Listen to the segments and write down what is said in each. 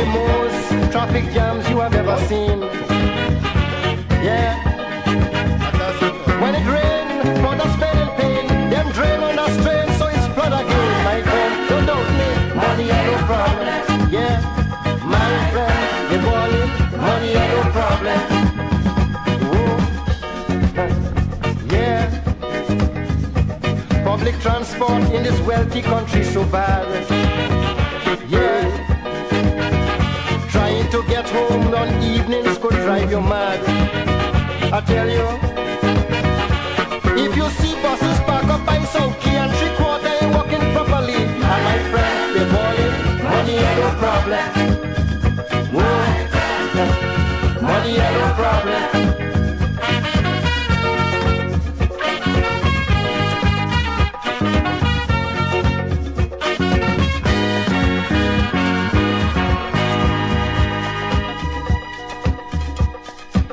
the most traffic jams you have ever seen. Yeah. When it rains, for the spelling pain, them drain on the strain, so it's flood again, my friend. Don't doubt me, money ain't no problem. Yeah, my friend, you're balling, money ain't no problem. Whoa. Yeah. Public transport in this wealthy country so bad. Yeah. Trying to get home on evenings could drive you mad. I tell you, if you see buses park up by South Key and 3/4 ain't working properly, and my friend, they're balling, money ain't no problem. Whoa, money ain't no problem.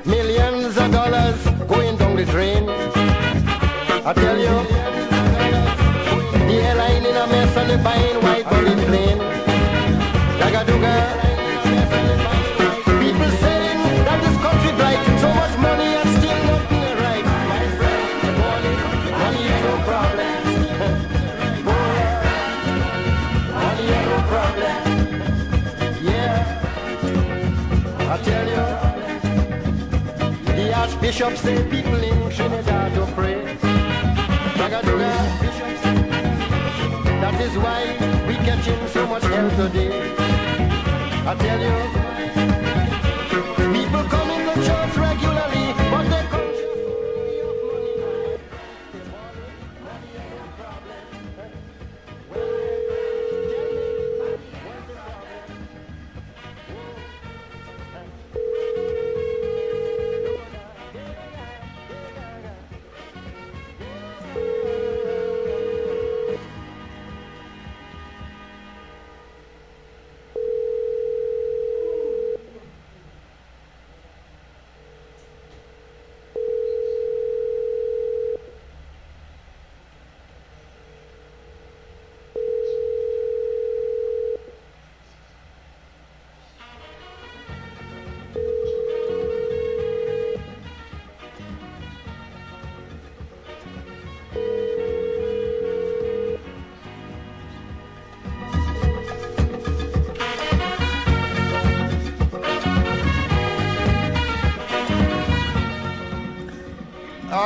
Millions of dollars going down the drain. I tell you, the airline in a mess and they buying white body plane. Dagaduga. People saying that this country bright, so much money and still nothing right. My friend, money ain't no problem. Money ain't no problem. Yeah, I tell you. The Archbishop say people in Trinidad to pray. That is why we catching so much hell today. I tell you, people come in the church regularly, but they conscious only of money. Money ain't no problem. Well, tell me, what's the problem?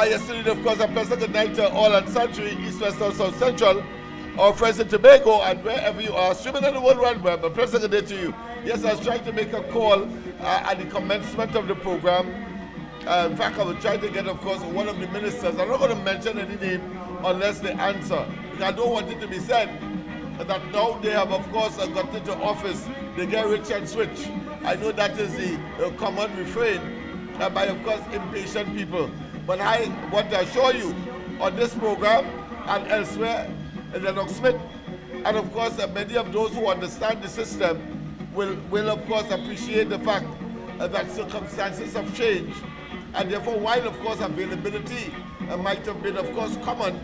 Yesterday, of course, a pleasant good night to all on Century, East, West, North, South, Central, our friends in Tobago, and wherever you are, streaming on the World Wide Web. A pleasant good day to you. Yes, I was trying to make a call at the commencement of the program. In fact, I was trying to get, of course, one of the ministers. I'm not going to mention any name unless they answer, because I don't want it to be said that now they have, of course, got into office, they get rich and switch. I know that is the common refrain by, of course, impatient people. But I want to assure you on this program and elsewhere in Lennox Smith, and of course many of those who understand the system will of course appreciate the fact that circumstances have changed, and therefore while of course availability might have been of course common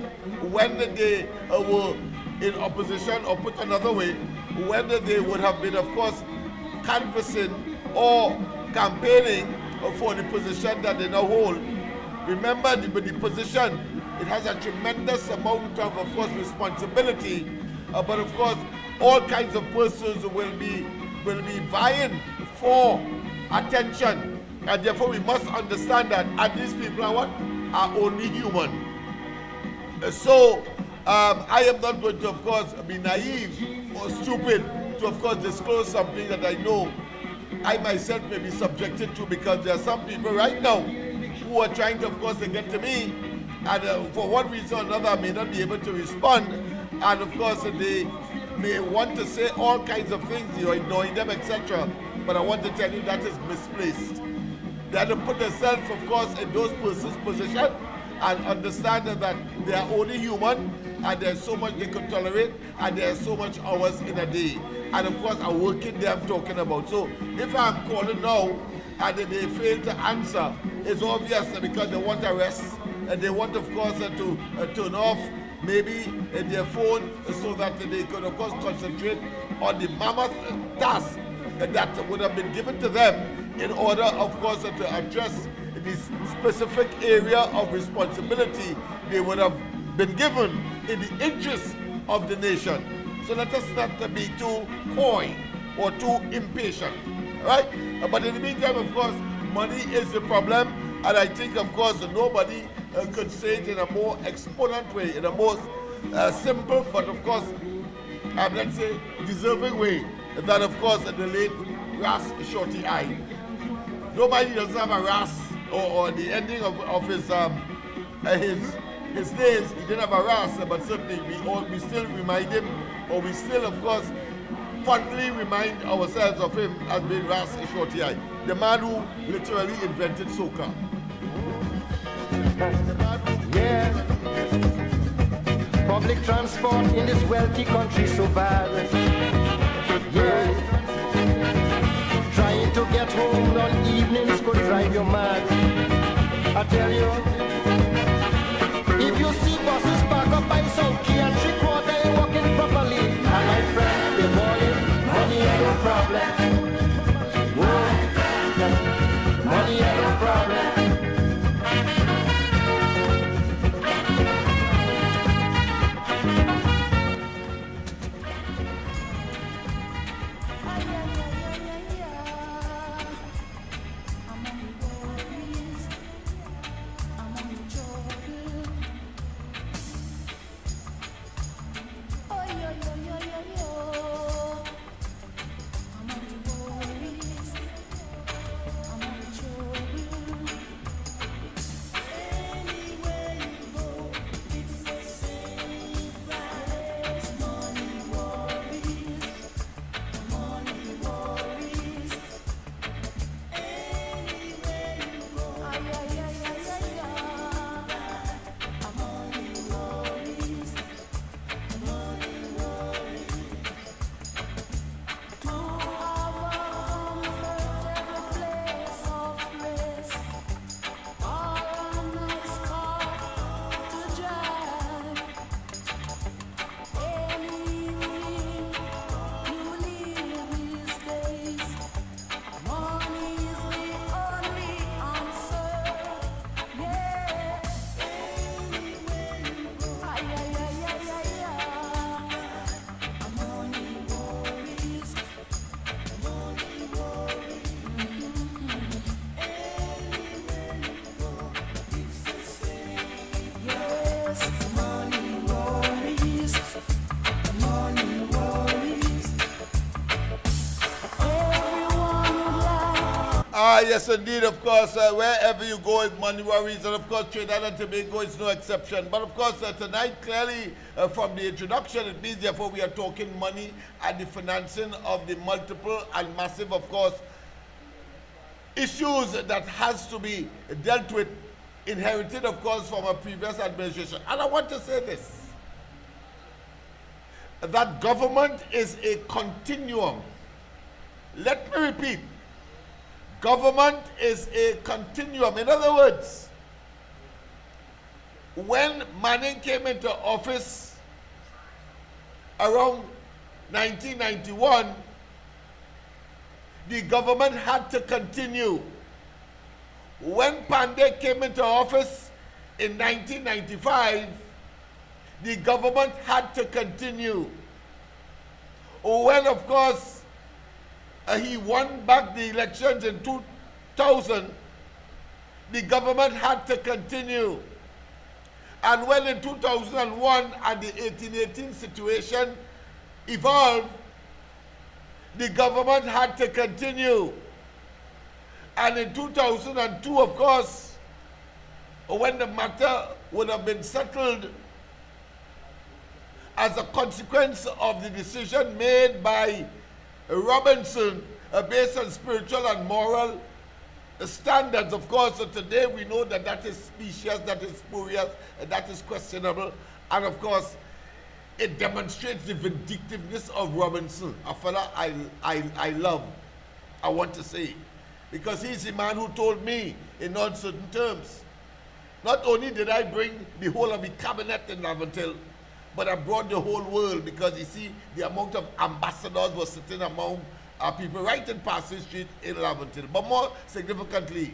when they were in opposition, or put another way, when they would have been of course canvassing or campaigning for the position that they now hold. Remember, the position, it has a tremendous amount of course, responsibility, but of course, all kinds of persons will be vying for attention, and therefore we must understand that, and these people are what? Are only human. So, I am not going to, of course, be naive or stupid to, of course, disclose something that I know I myself may be subjected to, because there are some people right now who are trying to, of course, to get to me, and for one reason or another I may not be able to respond, and of course they may want to say all kinds of things, you're ignoring them, etc. But I want to tell you that is misplaced. They have to put themselves, of course, in those persons' position and understand that they are only human, and there's so much they could tolerate, and there's so much hours in a day. And of course, a working day I'm talking about. So if I'm calling now and they fail to answer, it's obvious because they want a rest, and they want, of course, to turn off maybe their phone so that they could, of course, concentrate on the mammoth task that would have been given to them in order, of course, to address this specific area of responsibility they would have been given in the interest of the nation. So let us not be too coy or too impatient, right? But in the meantime, of course, money is the problem, and I think, of course, nobody could say it in a more exponent way, in a more simple, but of course, let's say, deserving way, than, of course, the late Ras Shorty I. Nobody doesn't have a Ras, or the ending of his days, he didn't have a Ras, but certainly we still remind him, or we still, of course, fondly remind ourselves of him as being Ras Shorty I, the man who literally invented soca. Yeah. Public transport in this wealthy country so bad. Yeah. Trying to get home on evenings could drive you mad. I tell you, if you see buses park up by some key and three-quarter ain't working properly, and my friend, the morning, money ain't no problem. Whoa. Money ain't no problem. Yes, indeed, of course, wherever you go is money worries, and of course, Trinidad and Tobago is no exception. But of course, tonight, clearly, from the introduction, it means, therefore, we are talking money and the financing of the multiple and massive, of course, issues that has to be dealt with, inherited, of course, from a previous administration. And I want to say this, that government is a continuum. Let me repeat. Government is a continuum. In other words, when Manning came into office around 1991, the government had to continue. When Pandey came into office in 1995, the government had to continue. When, of course, he won back the elections in 2000, the government had to continue. And when in 2001 and the 1818 situation evolved, the government had to continue. And in 2002, of course, when the matter would have been settled as a consequence of the decision made by Robinson, based on spiritual and moral standards, of course, so today we know that that is specious, that is spurious, that is questionable, and of course, it demonstrates the vindictiveness of Robinson, a fella I love, I want to say, because he's the man who told me in uncertain terms, not only did I bring the whole of the cabinet in Laventille, but I brought the whole world, because you see, the amount of ambassadors were sitting among people right in Passage Street in Laventille. But more significantly,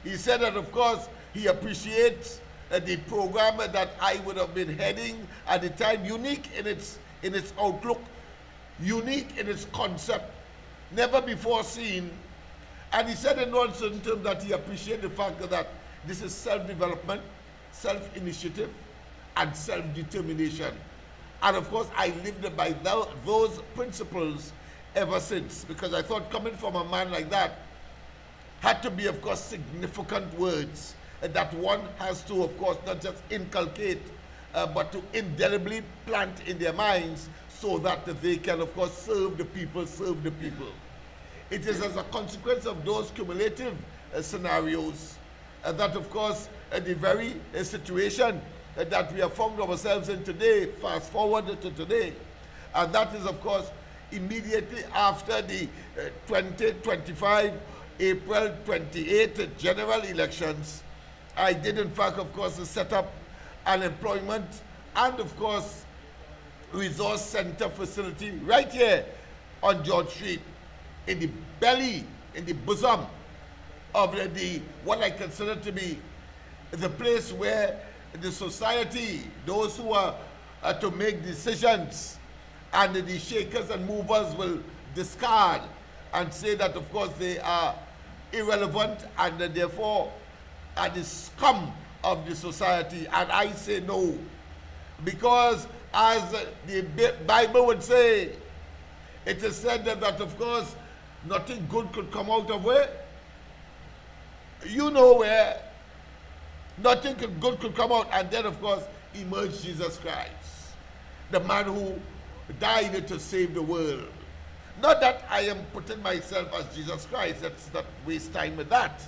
he said that, of course, he appreciates the program that I would have been heading at the time, unique in its outlook, unique in its concept, never before seen. And he said in one certain term that he appreciated the fact that this is self-development, self-initiative, and self-determination. And of course, I lived by those principles ever since, because I thought coming from a man like that had to be, of course, significant words that one has to, of course, not just inculcate, but to indelibly plant in their minds so that they can, of course, serve the people. It is as a consequence of those cumulative scenarios that, of course, the very situation that we have found ourselves in today, fast forward to today, and that is, of course, immediately after the 2025 April 28 general elections, I did, in fact, of course, set up an employment and, of course, resource center facility right here on George Street, in the belly, in the bosom of the what I consider to be the place where the society, those who are to make decisions, and the shakers and movers will discard and say that, of course, they are irrelevant and therefore are the scum of the society. And I say no, because as the Bible would say, it is said that, of course, nothing good could come out of where? You know where. Nothing good could come out, and then, of course, emerged Jesus Christ, the man who died to save the world. Not that I am putting myself as Jesus Christ, let's not waste time with that.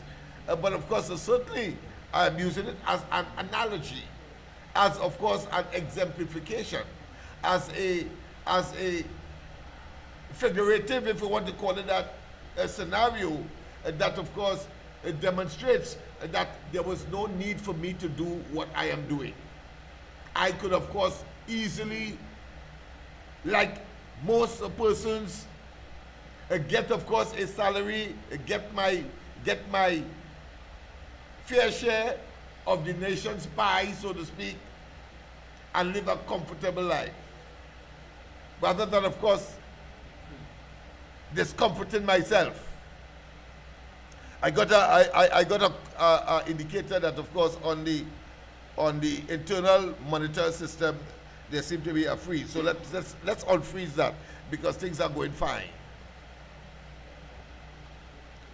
But of course, certainly I am using it as an analogy, as, of course, an exemplification, as a figurative, if we want to call it that, a scenario that, of course, demonstrates that there was no need for me to do what I am doing. I could, of course, easily, like most persons, get, of course, a salary, get my fair share of the nation's pie, so to speak, and live a comfortable life, rather than, of course, discomforting myself. I got a indicator that, of course, on the internal monitor system there seemed to be a freeze. So let's unfreeze that, because things are going fine.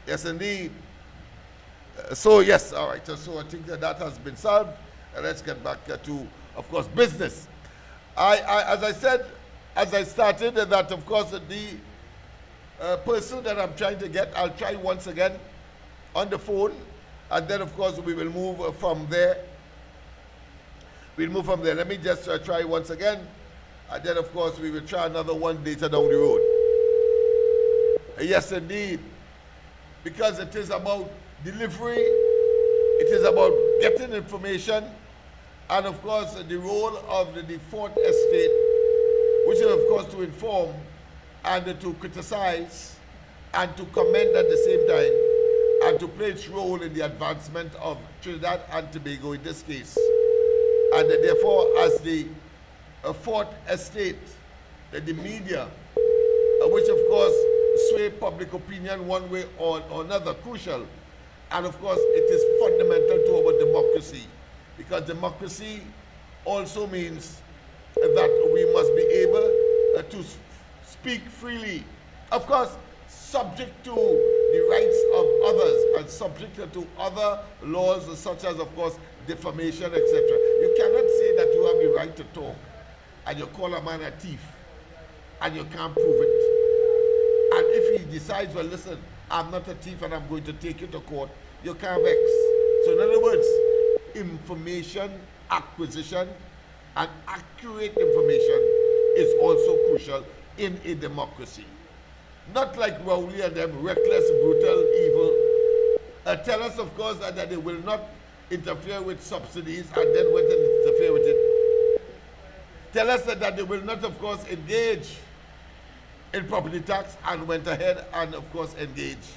Yes, indeed. So yes, all right. So I think that has been solved. Let's get back to, of course, business. As I said, as I started, that, of course, the person that I'm trying to get, I'll try once again on the phone, and then, of course, we will move from there. We'll move from there. Let me just try once again, and then, of course, we will try another one later down the road. Yes, indeed, because it is about delivery, it is about getting information, and, of course, the role of the fourth estate, which is, of course, to inform and to criticize and to commend at the same time, and to play its role in the advancement of Trinidad and Tobago in this case. And therefore, as the fourth estate, the media, which, of course, sway public opinion one way or another, crucial. And, of course, it is fundamental to our democracy, because democracy also means that we must be able to speak freely. Of course, subject to the rights of others and subject to other laws such as, of course, defamation, etc. You cannot say that you have the right to talk and you call a man a thief and you can't prove it. And if he decides, well, listen, I'm not a thief and I'm going to take you to court, you can't vex. So in other words, information acquisition and accurate information is also crucial in a democracy. Not like Rowley and them, reckless, brutal, evil. Tell us, of course, that they will not interfere with subsidies, and then went and interfere with it. Tell us that they will not, of course, engage in property tax and went ahead and, of course, engaged.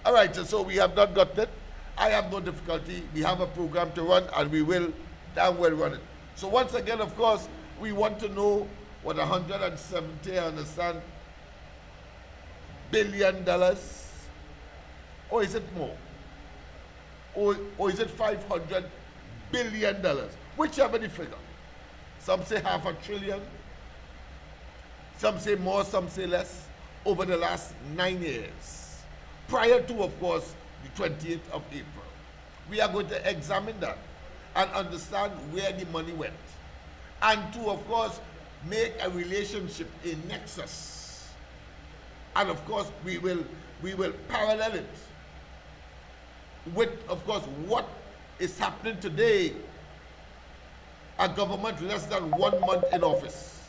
All right, so we have not gotten it. I have no difficulty. We have a program to run, and we will damn well run it. So once again, of course, we want to know what 170, I understand, $billion, or is it more? Or is it $500 billion? Whichever the figure. Some say $500 billion. Some say more, some say less, over the last 9 years, prior to, of course, the 28th of April. We are going to examine that and understand where the money went. And to, of course, make a relationship, a nexus. And, of course, we will parallel it with, of course, what is happening today, a government less than 1 month in office,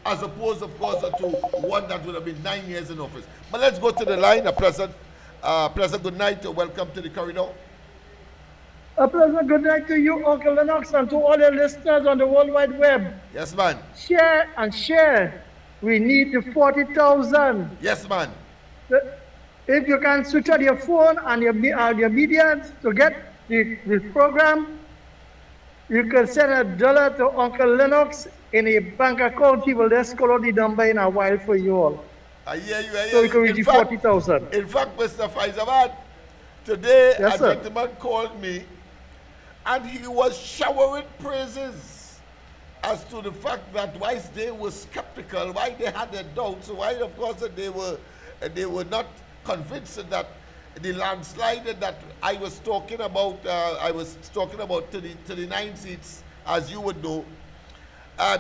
as opposed, of course, to one that would have been 9 years in office. But let's go to the line. Pleasant good night. Welcome to the corridor. A pleasant good night to you, Uncle Lennox, and to all the listeners on the World Wide Web. Yes, man. Share and share. We need the 40,000. Yes, man. If you can switch on your phone and your media to get the program, you can send $1 to Uncle Lennox in a bank account. He will just call out the number in a while for you all. I hear you. I hear so we can reach the 40,000. In fact, Mr. Faizabad, today yes, a gentleman called me and he was showering praises as to the fact that why they were skeptical, why they had their doubts, why, of course, they were not convinced that the landslide that I was talking about, to the 9 seats, as you would know.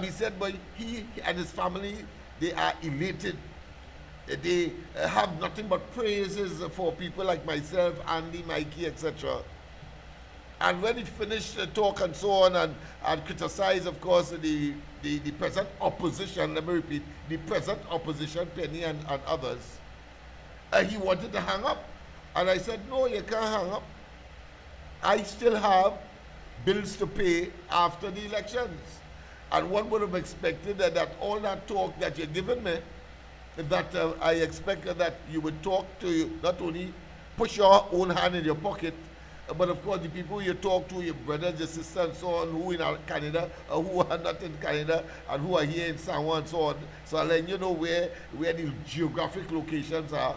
He said, but he and his family, they are elated. They have nothing but praises for people like myself, Andy, Mikey, etc. And when he finished the talk and so on and criticized, of course, the present opposition, let me repeat, the present opposition, Penny and others, he wanted to hang up. And I said, no, you can't hang up. I still have bills to pay after the elections. And one would have expected that all that talk that you're giving me, that I expect that you would talk to, not only push your own hand in your pocket, but of course the people you talk to, your brothers, your sisters, and so on, who in Canada, or who are not in Canada, and who are here in San Juan, and so on. So I'll let you know where the geographic locations are.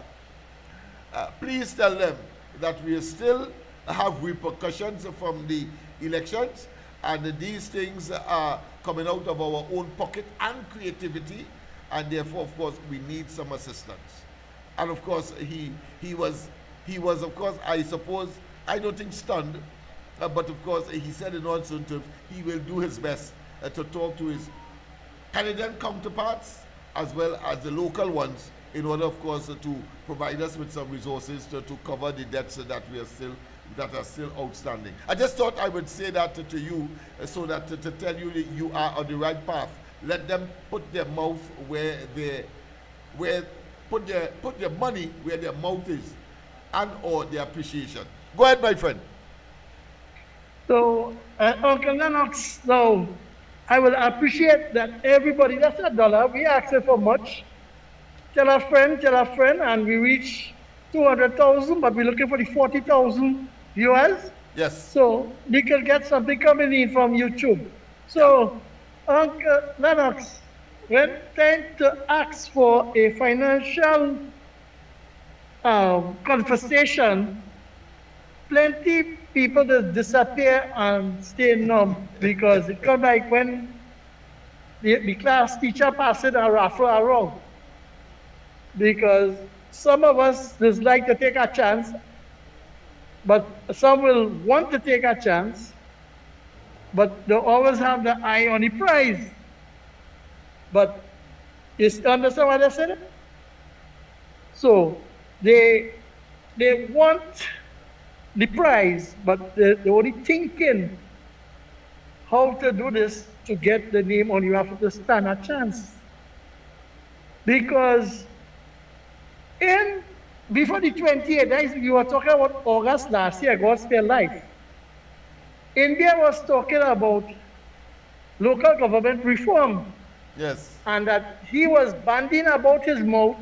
Please tell them that we still have repercussions from the elections, and these things are coming out of our own pocket and creativity, and therefore, of course, we need some assistance. And of course, he was, of course, I suppose, I don't think stunned, but of course, he said in all terms, he will do his best to talk to his Canadian counterparts as well as the local ones, in order, of course, to provide us with some resources to cover the debts that are still outstanding. I just thought I would say that to you, so that to tell you that you are on the right path. Let them put their mouth put their money where their mouth is, and or their appreciation. Go ahead, my friend. So, Uncle Lennox, now, I will appreciate that everybody, that's $1. We ask for much. Tell a friend, and we reach 200,000, but we're looking for the 40,000 viewers. Yes. So we can get something coming in from YouTube. So, Uncle Lennox, when time to ask for a financial conversation, plenty people just disappear and stay numb, because it comes like when the class teacher passes a raffle around. Because some of us just like to take a chance, but some will want to take a chance, but they always have the eye on the prize. But you understand what I said? So they want the prize, but they're only thinking how to do this to get the name on. You have to stand a chance. Because before the 28th, you were talking about August last year, God Spare Life. India was talking about local government reform. Yes. and that he was banding about his mouth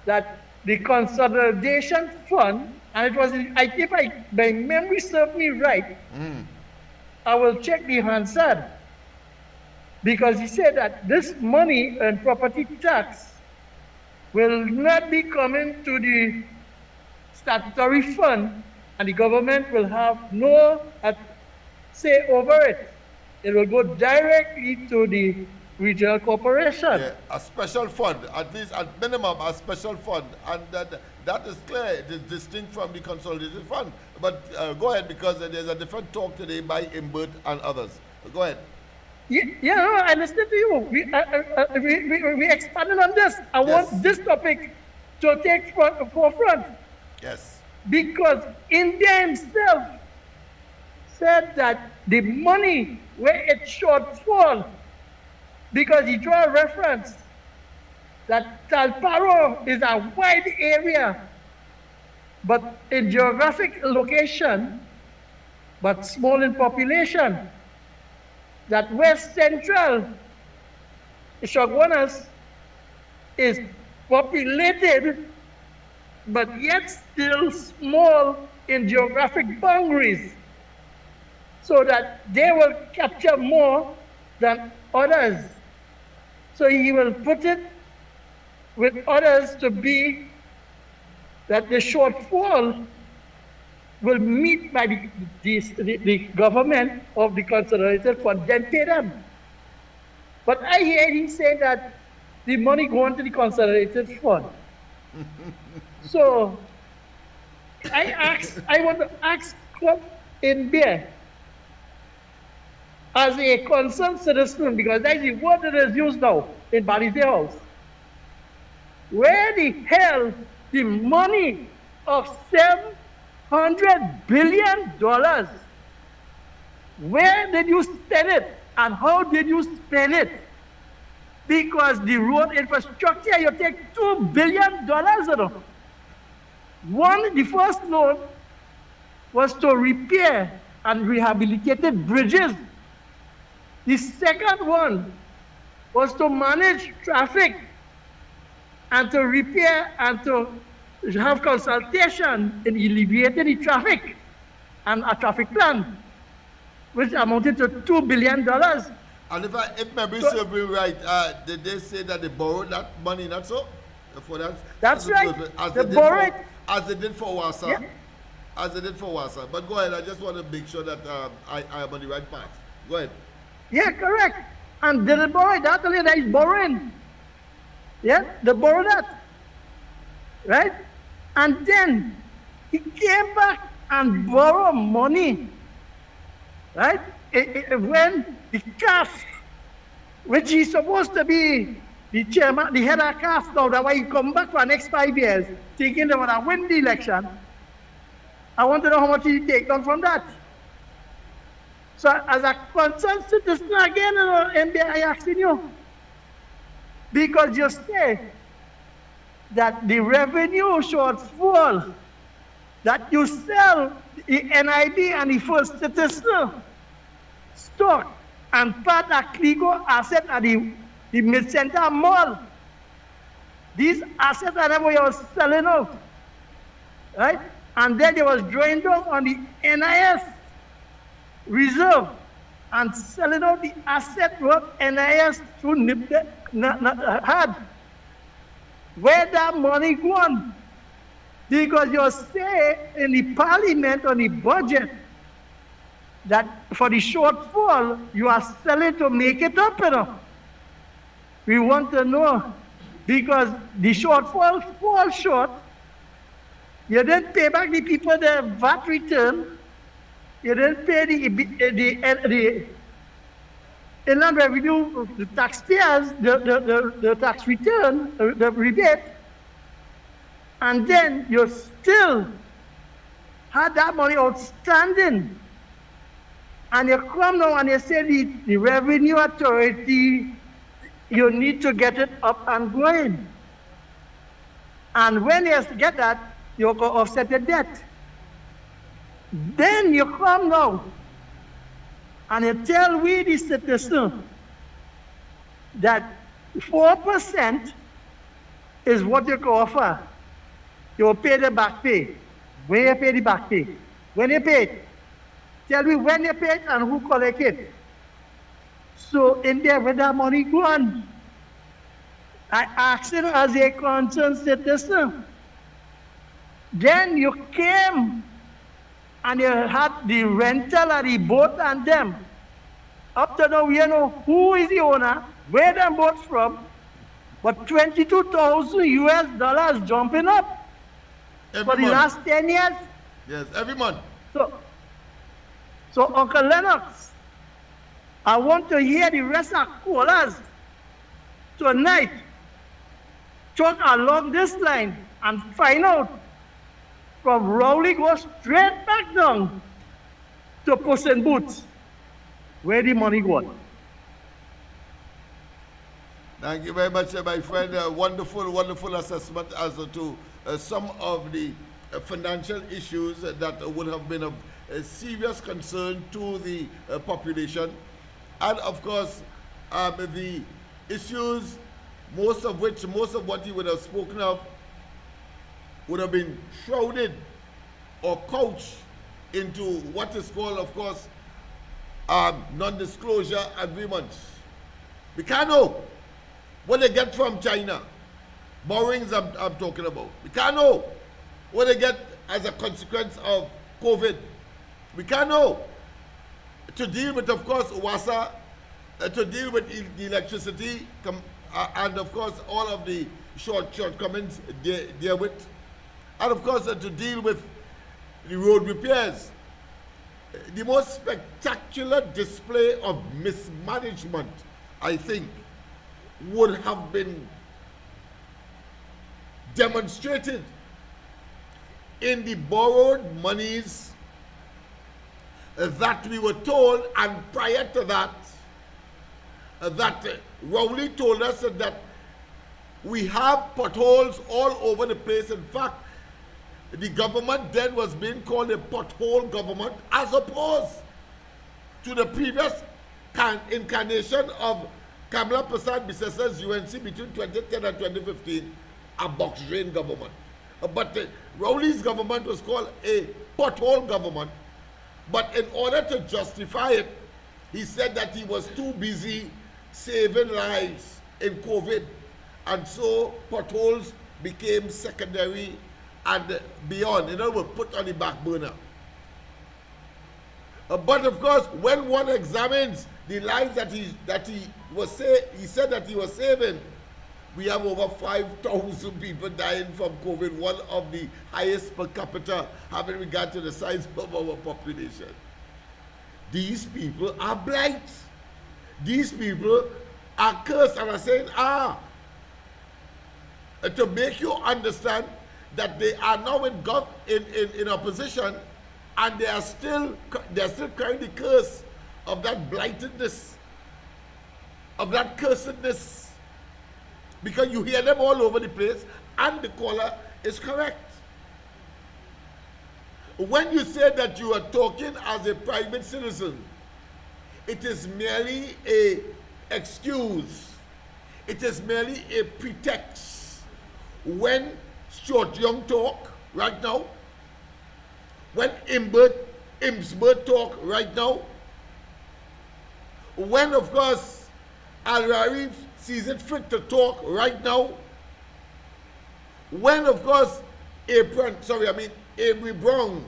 that the consolidation fund, and it was, if my memory serves me right, I will check the Hansard, because he said that this money and property tax will not be coming to the statutory fund, and the government will have no say over it. It will go directly to the regional corporation. Yeah, a special fund, at least at minimum a special fund, and that is clear. It is distinct from the consolidated fund. But go ahead, because there's a different talk today by Imbert and others. Go ahead. Yeah, no, I listen to you. We expanded on this. I want this topic to take forefront. Yes. Because India himself said that the money where it shortfall, because he drew a reference that Talparo is a wide area, but in geographic location, but small in population. That West Central Chaguanas is populated, but yet still small in geographic boundaries, so that they will capture more than others. So he will put it with others to be that the shortfall will meet by the government of the consolidated fund, then pay them. But I hear him say that the money going to the consolidated fund. So I want to ask Club in there, as a concerned citizen, because that's the word that is used now in Bali's House. Where the hell the money of $700 billion, where did you spend it and how did you spend it? Because the road infrastructure, you take $2 billion. The first loan was to repair and rehabilitate bridges. The second one was to manage traffic and to repair and to have consultation in alleviating the traffic and a traffic plan, which amounted to $2 billion. And if memory serves me right, did they say that they borrowed that money, not so? For that, that's right. They borrowed. As they did for Wasa. Yeah. As they did for Wasa. But go ahead, I just want to make sure that I am on the right path. Go ahead. Yeah, correct. And they borrowed that, that is borrowing. Yeah, they borrowed that. Right? And then he came back and borrowed money. Right? When the CAF, which is supposed to be the chairman, the head of CAF now, that why he come back for the next 5 years, thinking they want to win the election. I want to know how much he take down from that. So as a concerned citizen again, MBA, I asking you, because you say that the revenue shortfall that you sell the NIB and the First Citizen stock and part of Cligo asset at the Mid-Center Mall. These assets are never was selling out, right? And then they was drawing down on the NIS reserve and selling out the asset what NIS had. Where that money gone? Because you say in the parliament on the budget that for the shortfall, you are selling to make it up, We want to know, because the shortfall falls short. You didn't pay back the people their VAT return. You didn't pay the inland revenue, the taxpayers, the tax return, the rebate. And then you still had that money outstanding. And you come now and you say the revenue authority, you need to get it up and going. And when you get that, you can offset the debt. Then you come now and you tell we the citizen that 4% is what you can offer. You will pay the back pay. When you pay the back pay? When you pay it? Tell me when you pay it and who collect it. So in there, where that money gone? I asked him as a concerned citizen. Then you came and you had the rental of the boat and them. Up to now, we know who is the owner, where them boats from, but 22,000 US dollars jumping up for the last 10 years. Yes, every month. So Uncle Lennox, I want to hear the rest of callers tonight talk along this line and find out from Rowley go straight back down to Puss in Boots where the money goes. Thank you very much, my friend. Wonderful, wonderful assessment as to some of the financial issues that would have been of serious concern to the population. And of course, the issues, most of what he would have spoken of would have been shrouded or couched into what is called, of course, non-disclosure agreements. We can't know what they get from China. Borrowings I'm talking about. We can't know what they get as a consequence of COVID. We can't know. To deal with, of course, WASA, to deal with the electricity, and of course, all of the shortcomings therewith. And of course, to deal with the road repairs. The most spectacular display of mismanagement, I think, would have been demonstrated in the borrowed monies that we were told, and prior to that, that Rowley told us that we have potholes all over the place. In fact, the government then was being called a pothole government, as opposed to the previous incarnation of Kamala Prasad Bissasa's UNC between 2010 and 2015, a box drain government. But Rowley's government was called a pothole government. But in order to justify it, he said that he was too busy saving lives in COVID. And so potholes became secondary and beyond. In other words, put on the back burner. But of course, when one examines the lives that he said that he was saving, we have over 5,000 people dying from COVID, one of the highest per capita having regard to the size of our population. These people are blight. These people are cursed, and are saying, to make you understand that they are now in opposition, and they are still carrying the curse of that blightedness, of that cursedness. Because you hear them all over the place, and the caller is correct. When you say that you are talking as a private citizen, it is merely an excuse. It is merely a pretext. When Stuart Young talk right now, when Imsbert talk right now, when, of course, Al-Rarif sees it fit to talk right now, when, of course, Avery Brown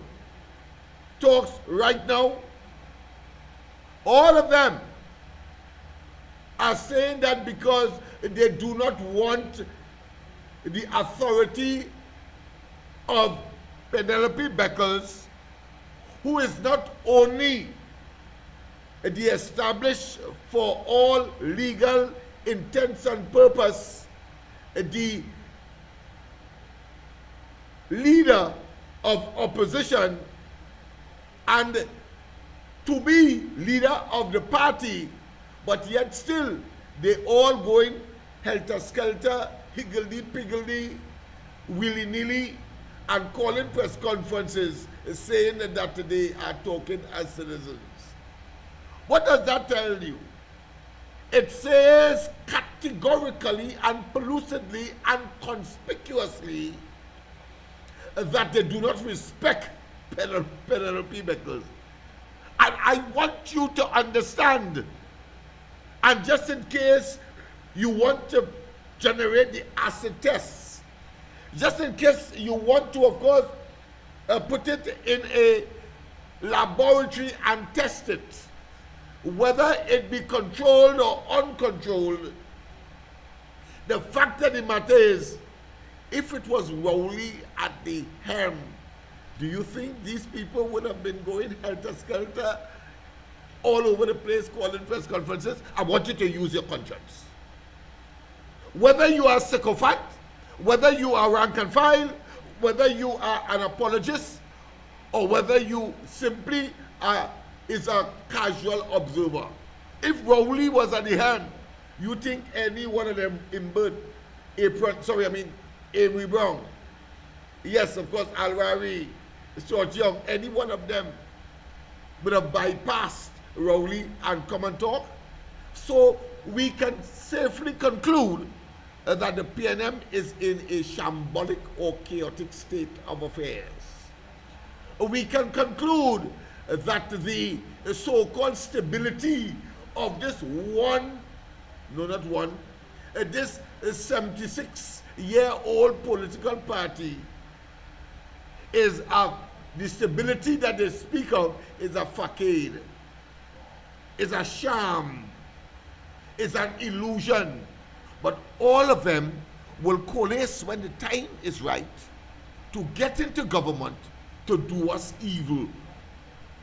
talks right now, all of them are saying that because they do not want the authority of Penelope Beckles, who is not only the established for all legal intents and purpose, the leader of opposition, and to be leader of the party, but yet still they all going helter-skelter, higgledy-piggledy, willy-nilly, and calling press conferences saying that they are talking as citizens. What does that tell you? It says categorically and pollucedly and conspicuously that they do not respect Penelope Beckles. And I want you to understand, and just in case you want to generate the acid test, just in case you want to, of course, put it in a laboratory and test it, whether it be controlled or uncontrolled, the fact of the matter is, if it was Rowley at the helm, do you think these people would have been going helter-skelter all over the place calling press conferences? I want you to use your conscience. Whether you are a sycophant, whether you are rank and file, whether you are an apologist, or whether you simply is a casual observer. If Rowley was at the helm, you think any one of them in Bird, Avery Brown, yes, of course, Alwari, George Young, any one of them would have bypassed Rowley and come and talk? So we can safely conclude that the PNM is in a shambolic or chaotic state of affairs. We can conclude that the so-called stability of this this 76-year-old political party is the stability that they speak of is a facade, is a sham, is an illusion. But all of them will coalesce when the time is right to get into government to do us evil.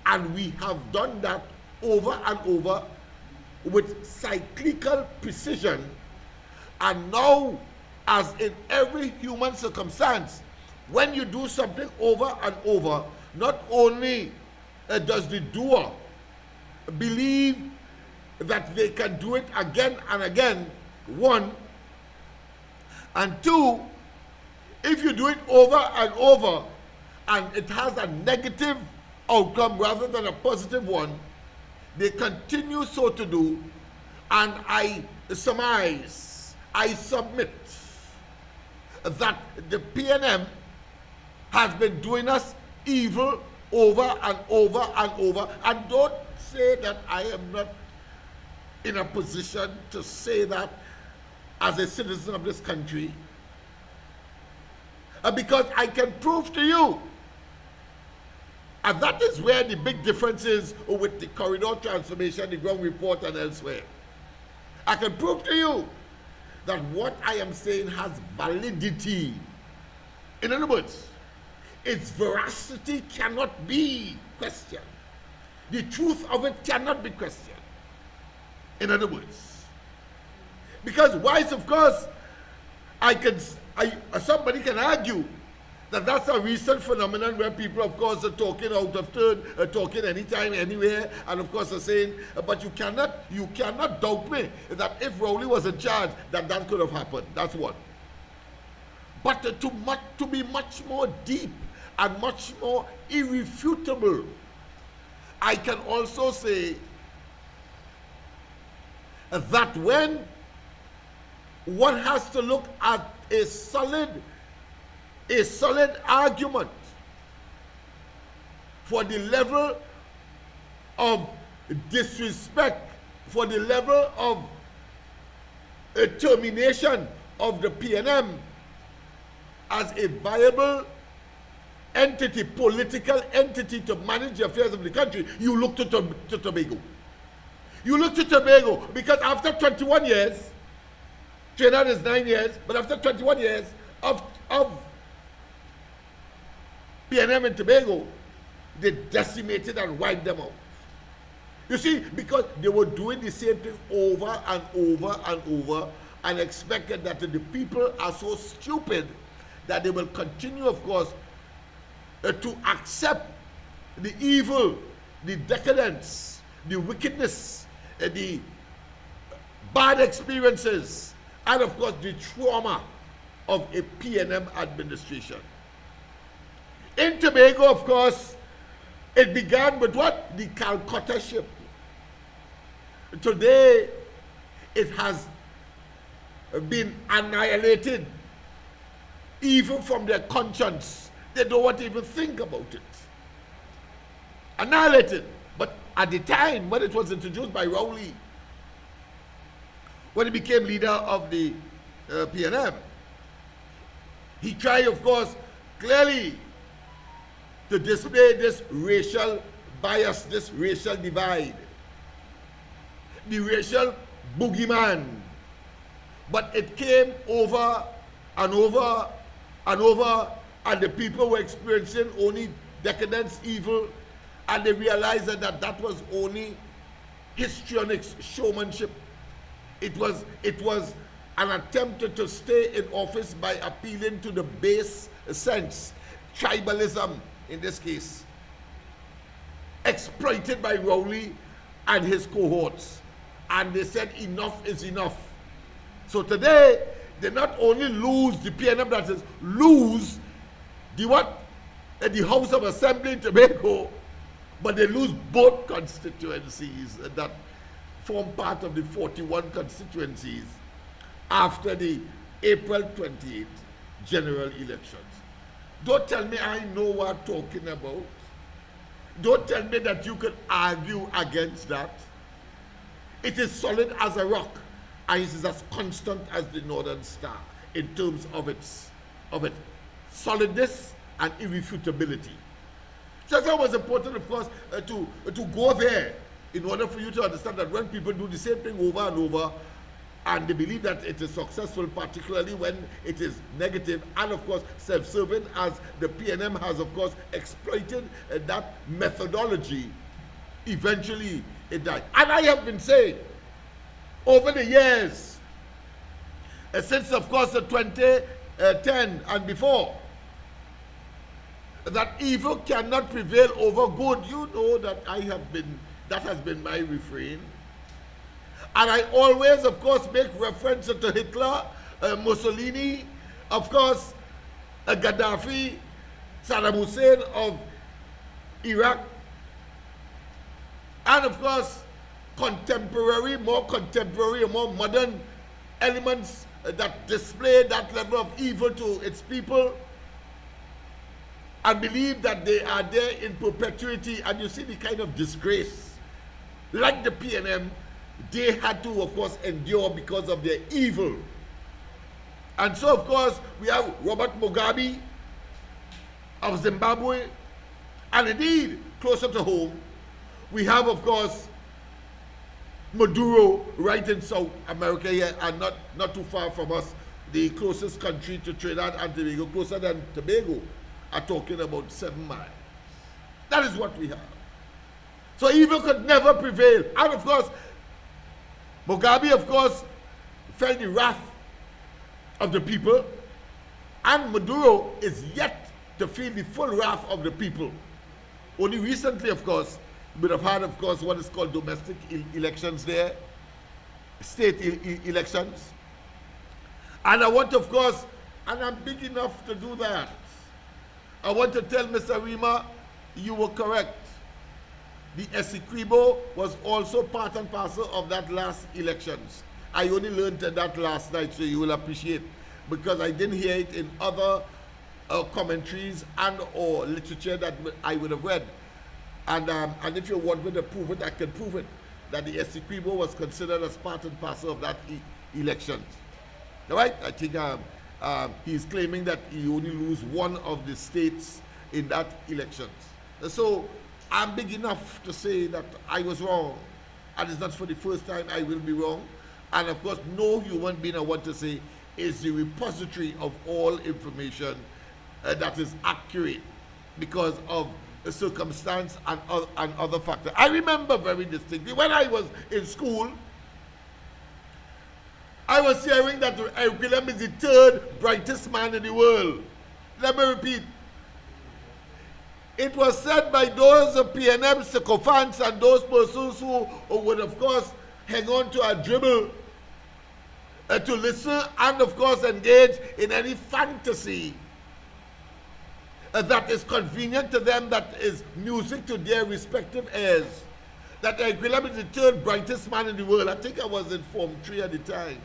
And we have done that over and over with cyclical precision. And now, as in every human circumstance, when you do something over and over, not only does the doer believe that they can do it again and again, one, and two, if you do it over and over and it has a negative outcome rather than a positive one, they continue so to do, and I surmise, I submit that the PNM has been doing us evil over and over and over. And don't say that I am not in a position to say that as a citizen of this country, because I can prove to you, and that is where the big difference is with the corridor transformation, the ground report, and elsewhere. I can prove to you that what I am saying has validity. In other words, its veracity cannot be questioned. The truth of it cannot be questioned. In other words, because whilst, of course, somebody can argue that that's a recent phenomenon where people, of course, are talking out of turn, talking anytime, anywhere, and of course are saying, but you cannot doubt me that if Rowley was in charge, that could have happened. That's one. But to be much more deep and much more irrefutable, I can also say that when one has to look at a solid argument for the level of disrespect, for the level of termination of the PNM as a viable entity, political entity to manage the affairs of the country, you look to Tobago. You look to Tobago because after 21 years, Trinidad is 9 years, but after 21 years of PNM and Tobago, they decimated and wiped them out. You see, because they were doing the same thing over and over and over and expected that the people are so stupid that they will continue, of course, to accept the evil, the decadence, the wickedness, the bad experiences, and of course the trauma of a PNM administration. In Tobago, of course, it began with what? The Calcutta ship. Today, it has been annihilated, even from their conscience. They don't want to even think about it. Annihilated. But at the time when it was introduced by Rowley, when he became leader of the PNM, he tried, of course, clearly to display this racial bias, this racial divide, the racial boogeyman. But it came over and over and over, and the people were experiencing only decadence, evil, and they realized that that was only histrionics, showmanship. It was an attempt to stay in office by appealing to the base sense, tribalism in this case, exploited by Rowley and his cohorts. And they said enough is enough. So today, they not only lose the PNM, that is, lose the what? The House of Assembly in Tobago, but they lose both constituencies that form part of the 41 constituencies after the April 28th general elections. Don't tell me I know what I'm talking about. Don't tell me that you can argue against that. It is solid as a rock, and it is as constant as the Northern Star in terms of its solidness and irrefutability. So it was important, of course, to go there in order for you to understand that when people do the same thing over and over, and they believe that it is successful, particularly when it is negative and, of course, self-serving, as the PNM has, of course, exploited that methodology, eventually it died. And I have been saying over the years, since, of course, the 2010 and before, that evil cannot prevail over good. You know that that has been my refrain. And I always, of course, make reference to Hitler, Mussolini, of course, Gaddafi, Saddam Hussein of Iraq, and of course, more contemporary, more modern elements that display that level of evil to its people, and believe that they are there in perpetuity. And you see the kind of disgrace, like the PNM, they had to, of course, endure because of their evil. And so, of course, we have Robert Mugabe of Zimbabwe, and indeed, closer to home, we have, of course, Maduro right in South America here, and not too far from us, the closest country to Trinidad and Tobago, closer than Tobago, are talking about 7 miles. That is what we have. So evil could never prevail. And of course, Mugabe, of course, felt the wrath of the people, and Maduro is yet to feel the full wrath of the people. Only recently, of course, we would have had, of course, what is called domestic elections there, state elections. And I want, of course, and I'm big enough to do that, I want to tell Mr. Rima, you were correct. The Essequibo was also part and parcel of that last elections. I only learned that last night, so you will appreciate, because I didn't hear it in other commentaries and or literature that I would have read. And if you want me to prove it, I can prove it, that the Essequibo was considered as part and parcel of that elections. All right? I think he's claiming that he only lose one of the states in that elections. So I'm big enough to say that I was wrong, and it's not for the first time I will be wrong. And of course, no human being, I want to say, is the repository of all information that is accurate because of the circumstance and other factors. I remember very distinctly when I was in school, I was hearing that William is the third brightest man in the world. Let me repeat. It was said by those PNM sycophants and those persons who would, of course, hang on to a dribble to listen and, of course, engage in any fantasy that is convenient to them, that is music to their respective ears, that Anquillam is the third brightest man in the world. I think I was in Form 3 at the time.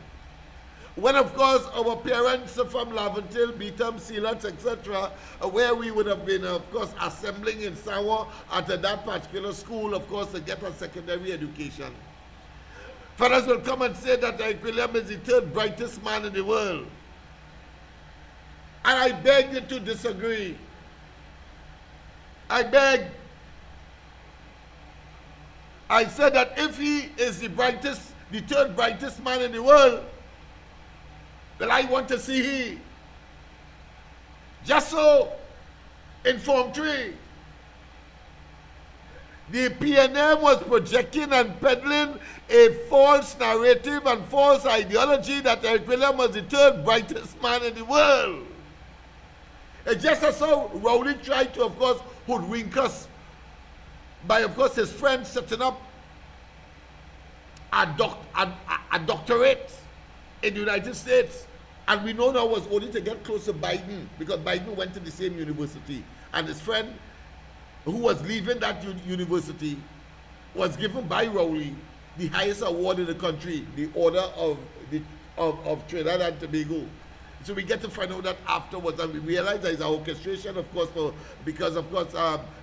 When, of course, our parents from Laventille, Beetham, Sealands, etc., where we would have been, of course, assembling in Sawa at that particular school, of course, to get a secondary education. Fathers will come and say that Anquillam is the third brightest man in the world. And I beg you to disagree. I beg. I said that if he is the third brightest man in the world, that I want to see he. Just so, in Form 3, the PNM was projecting and peddling a false narrative and false ideology that Anquillam was the third brightest man in the world. It's just as so Rowley tried to, of course, hoodwink us by, of course, his friend setting up a doctorate in the United States. And we know now was only to get close to Biden, because Biden went to the same university. And his friend, who was leaving that university, was given by Rowley the highest award in the country, the Order of Trinidad and Tobago. So we get to find out that afterwards, and we realize there is an orchestration, of course, because, of course,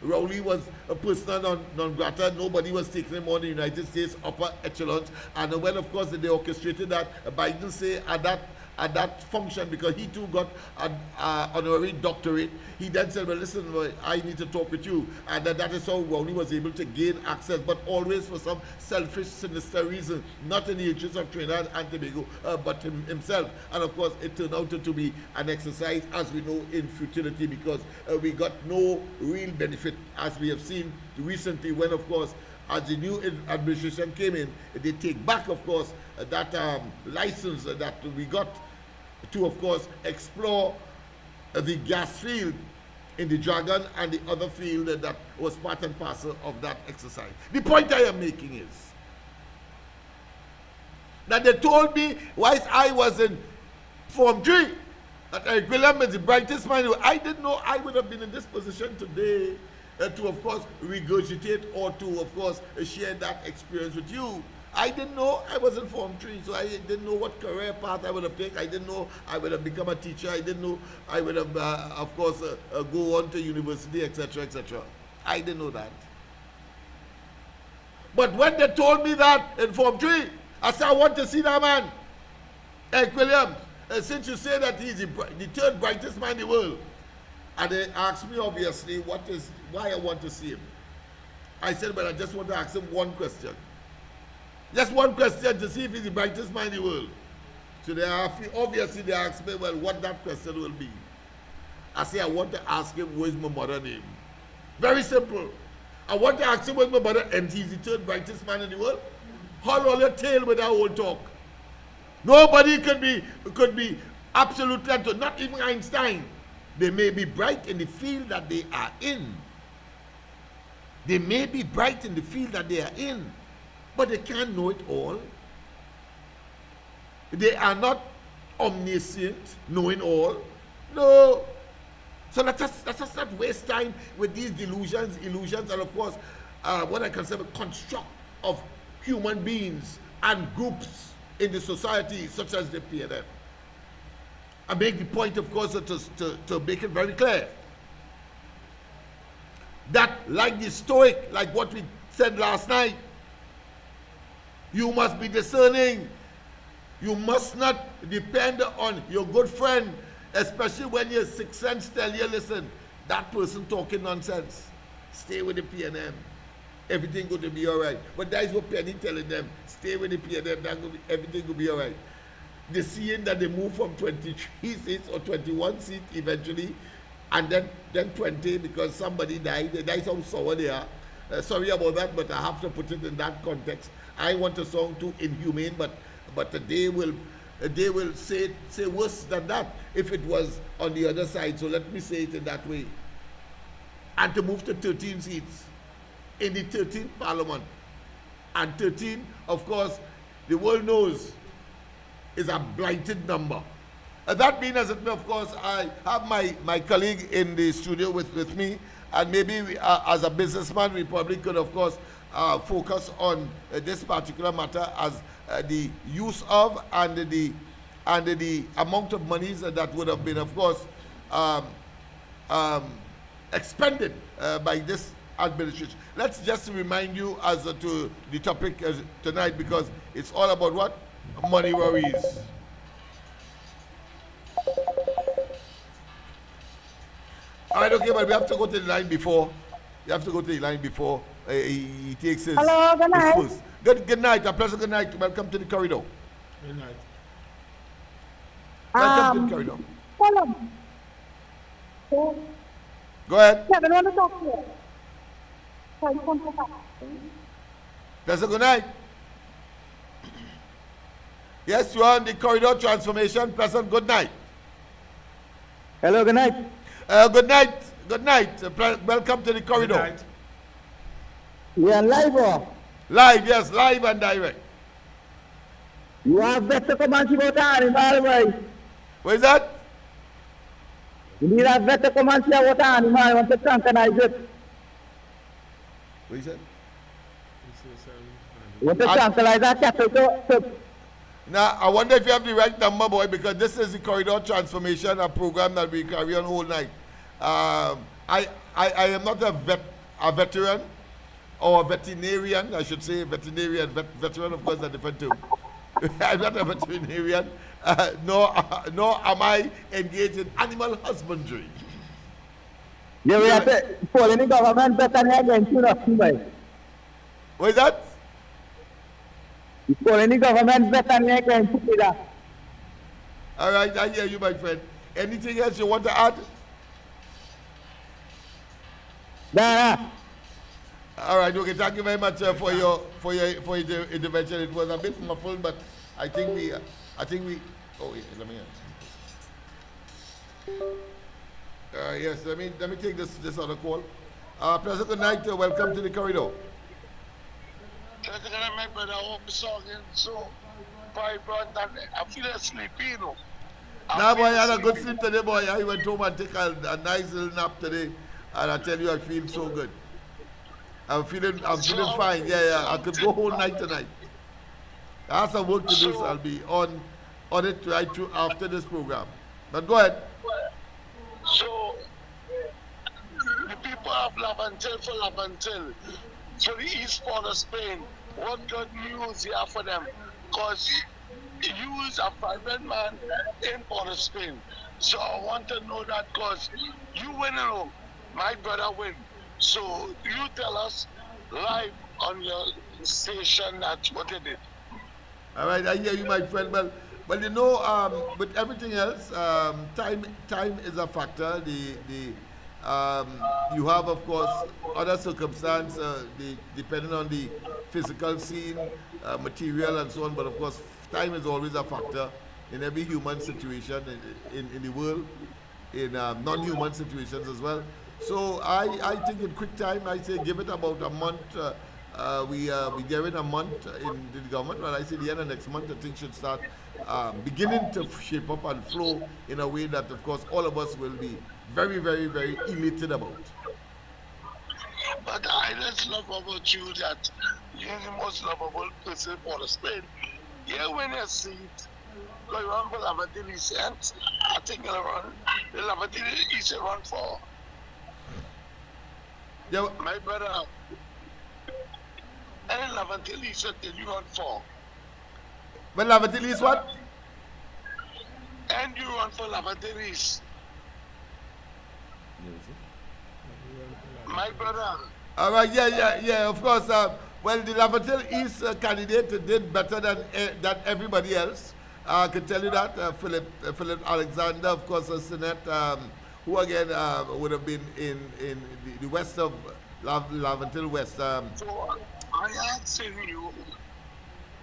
Rowley was a persona non grata. Nobody was taking him on the United States upper echelons. And when, of course, they orchestrated that, Biden say at that function, because he too got an honorary doctorate, he then said, well, listen, I need to talk with you. And that is how Rowley was able to gain access, but always for some selfish, sinister reason, not in the interest of Trinidad and Tobago, but himself. And of course, it turned out to be an exercise, as we know, in futility, because we got no real benefit, as we have seen recently when, of course, as the new administration came in, they take back, of course, that license that we got to, of course, explore the gas field in the Dragon and the other field that was part and parcel of that exercise. The point I am making is that they told me, whilst I was in Form 3, that Anquillam is the brightest man. I didn't know I would have been in this position today to, of course, regurgitate or to, of course, share that experience with you. I didn't know I was in Form 3, so I didn't know what career path I would have taken. I didn't know I would have become a teacher. I didn't know I would have, of course, go on to university, etc., etc. I didn't know that. But when they told me that in Form 3, I said, I want to see that man, Anquillam, since you say that he's the third brightest man in the world. And they asked me, obviously, why I want to see him. I said, well, I just want to ask him one question. Just one question to see if he's the brightest man in the world. So obviously they asked me, well, what that question will be. I say, I want to ask him, where's my mother's name? Very simple. I want to ask him, where's my mother, and he's the third brightest man in the world. Hold on your tail with that whole talk. Nobody could be absolutely, not even Einstein. They may be bright in the field that they are in. They may be bright in the field that they are in, but they can't know it all. They are not omniscient, knowing all. No. So let us not waste time with these delusions, illusions, and of course, what I consider a construct of human beings and groups in the society, such as the PNM. I make the point, of course, to make it very clear that, like the Stoic, like what we said last night, you must be discerning. You must not depend on your good friend, especially when your sixth sense tell you, listen, that person talking nonsense. Stay with the PNM. Everything going to be all right. But that is what Penny telling them. Stay with the PNM. Everything will be all right. They're seeing that they move from 23 seats or 21 seats eventually, and then 20 because somebody died. That's how sour they are. Sorry about that, but I have to put it in that context. I want to sound too inhumane, but they will say worse than that if it was on the other side. So let me say it in that way. And to move to 13 seats in the 13th Parliament, and 13, of course, the world knows is a blighted number. That being as it may, of course, I have my colleague in the studio with me, and maybe we, as a businessman, we probably could, of course, focus on this particular matter as the use of and the amount of monies that would have been, of course, expended by this administration. Let's just remind you as to the topic tonight, because it's all about what? Money worries. All right, okay, but we have to go to the line before. You have to go to the line before he takes his, Hello, good night. his first. Good night, a pleasant good night. Welcome to the corridor. Good night. Welcome to the corridor. Hello. Go ahead. Kevin, want to talk to you. Sorry, come back. Pleasant good night. Yes, you are on the corridor transformation. Pleasant good night. Hello, good night. Good night. Good night. Welcome to the corridor. Good night. We are live, or? Live, yes, live and direct. You have better commands about animal, boy. What is that? You need a better commands about animal. I want to tranquilize it. What you said? You want to tranquilize that cattle. Now, I wonder if you have the right number, boy, because this is the corridor transformation, a program that we carry on all night. I am not a veteran or a veterinarian, I should say. Veterinarian, veteran, of course, is a different term. I'm not a veterinarian, nor am I engaged in animal husbandry. Yeah, we have to follow the government better against you, nothing, boy. What is that? You follow the government better against you, that. All right, I hear you, my friend. Anything else you want to add? Nah. All right, okay. Thank you very much for your intervention. It was a bit muffled, but I think we. Oh, wait, let me. Yes, let me take this other call. Pleasant good night. Welcome to the corridor. My brother, I hope the song is so vibrant and I feel sleepy, you know. Nah, boy, I had a good sleep today, boy. I went home and took a nice little nap today, and I tell you, I feel so good. I'm feeling fine. Yeah. I could go whole night tonight. I have some work to do, so I'll be on it right through after this program. But go ahead. So, the people have Lavantil for Lavantil. So the East Port of Spain, what good news you have for them? Because you is a private man in Port of Spain. So I want to know that because you win, you know, my brother win. So you tell us live on your station that's what you did. All right, I hear you, my friend. Well, you know, with everything else, time is a factor. You have, of course, other circumstances depending on the physical scene, material, and so on. But of course, time is always a factor in every human situation in the world, in non-human situations as well. So I think in quick time, I say give it about a month. We give it a month in the government, but I say the end of next month, the things should start beginning to shape up and flow in a way that, of course, all of us will be very, very, very elated about. But I just love about you that you're the most lovable person for the Spain. Yeah, when you see it, go run for Lavantil East, and I think you'll run the Lavantil East run for. Yeah. My brother, and Lavantil East until you run for. Well, Lavantil is what? And you run for Lavantil East. My brother. All right, yeah, of course. Well, the Lavantil East candidate did better than everybody else. I can tell you that. Philip Alexander, of course, a Senate, who again would have been in the west of Lavantil West. So I asking you,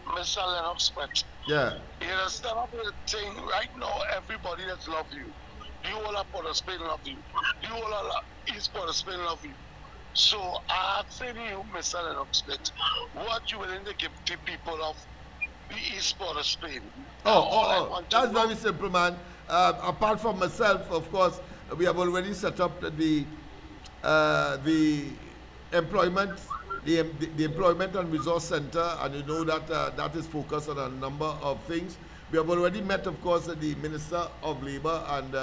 Mr. Lennox, Yeah. you know, stand up with a thing right now, everybody that love you. You all are Port of Spain love you. You all are East Port of Spain love you. So I ask you, Mr. Lennox, what you willing to give the people of the East Port of Spain? That's very simple, man. Apart from myself, of course, we have already set up the employment the Employment and Resource Center, and you know that that is focused on a number of things. We have already met, of course, the Minister of Labour, and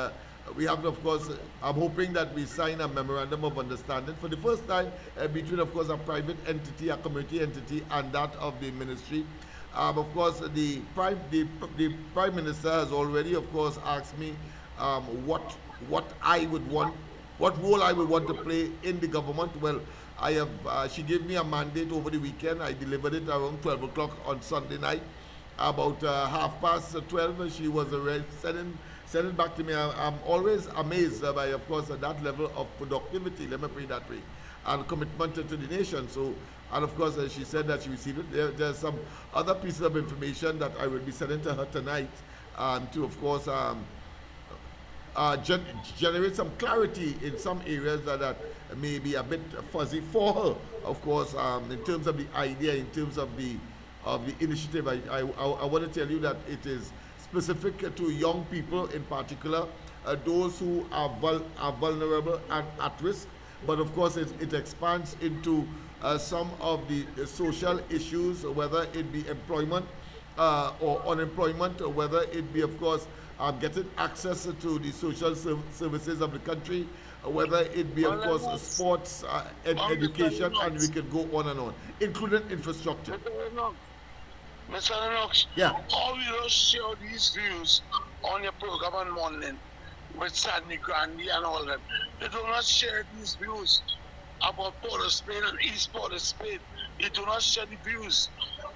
we have, of course, I'm hoping that we sign a memorandum of understanding for the first time between, of course, a private entity, a community entity, and that of the ministry. Of course, the Prime Minister has already, of course, asked me what I would want, what role I would want to play in the government. Well, I have. She gave me a mandate over the weekend. I delivered it around 12 o'clock on Sunday night. About 12:30, she was already sending it back to me. I'm always amazed by, of course, that level of productivity. Let me put it that way, and commitment to the nation. So, and of course, she said that she received it. There's some other pieces of information that I will be sending to her tonight, to, of course, generate some clarity in some areas that may be a bit fuzzy for her, of course, in terms of the idea, in terms of the initiative. I want to tell you that it is specific to young people in particular, those who are vulnerable and at risk, but of course it expands into some of the social issues, whether it be employment or unemployment, or whether it be, of course, getting access to the social services of the country, whether it be, of course, sports, education, and we can go on, including infrastructure. Mr. Lennox, yeah. How you don't share these views on your program on morning with Sandy Grandi and all them? You do not share these views about Port of Spain and East Port of Spain. You do not share the views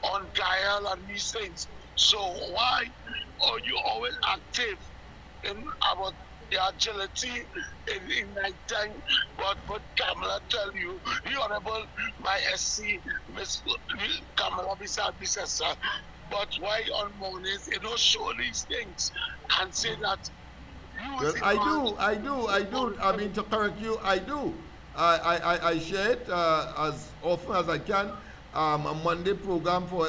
on Gael and these things. So why are you always active in about the agility in night time? But Kamala tell you, the Honorable my SC, Miss Kamala Bisasa, but why on mornings you don't show these things and say that you? Well, I do. I mean, to correct you, I do. I share it as often as I can. A Monday's program, for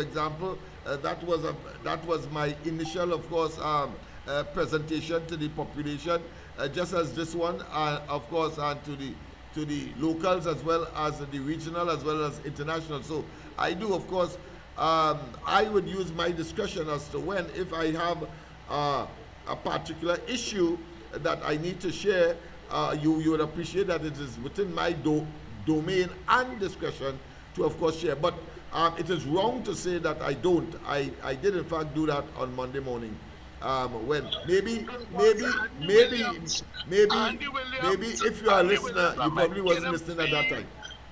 example, that was my initial, of course, presentation to the population, just as this one, of course, and to the locals as well as the regional as well as international. So I do, of course, I would use my discretion as to when, if I have a particular issue that I need to share, you would appreciate that it is within my domain and discretion to, of course, share. But it is wrong to say that I don't. I did in fact do that on Monday morning. When maybe if you are a listener, you probably wasn't listening at that time.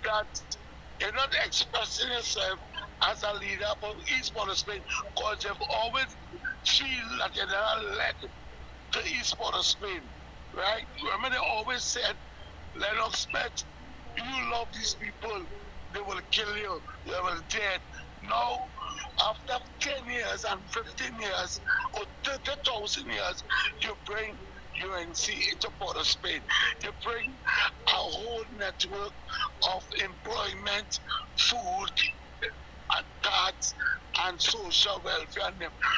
That you're not expressing yourself as a leader of East Port of Spain, because you've always feel that you're not led to East Port of Spain, right? Remember they always said, Lennox, you love these people, they will kill you, they will dead. Now, after 10 years and 15 years or 30,000 years, you bring UNC into Port of Spain. You bring a whole network of employment, food, and cards, and social welfare.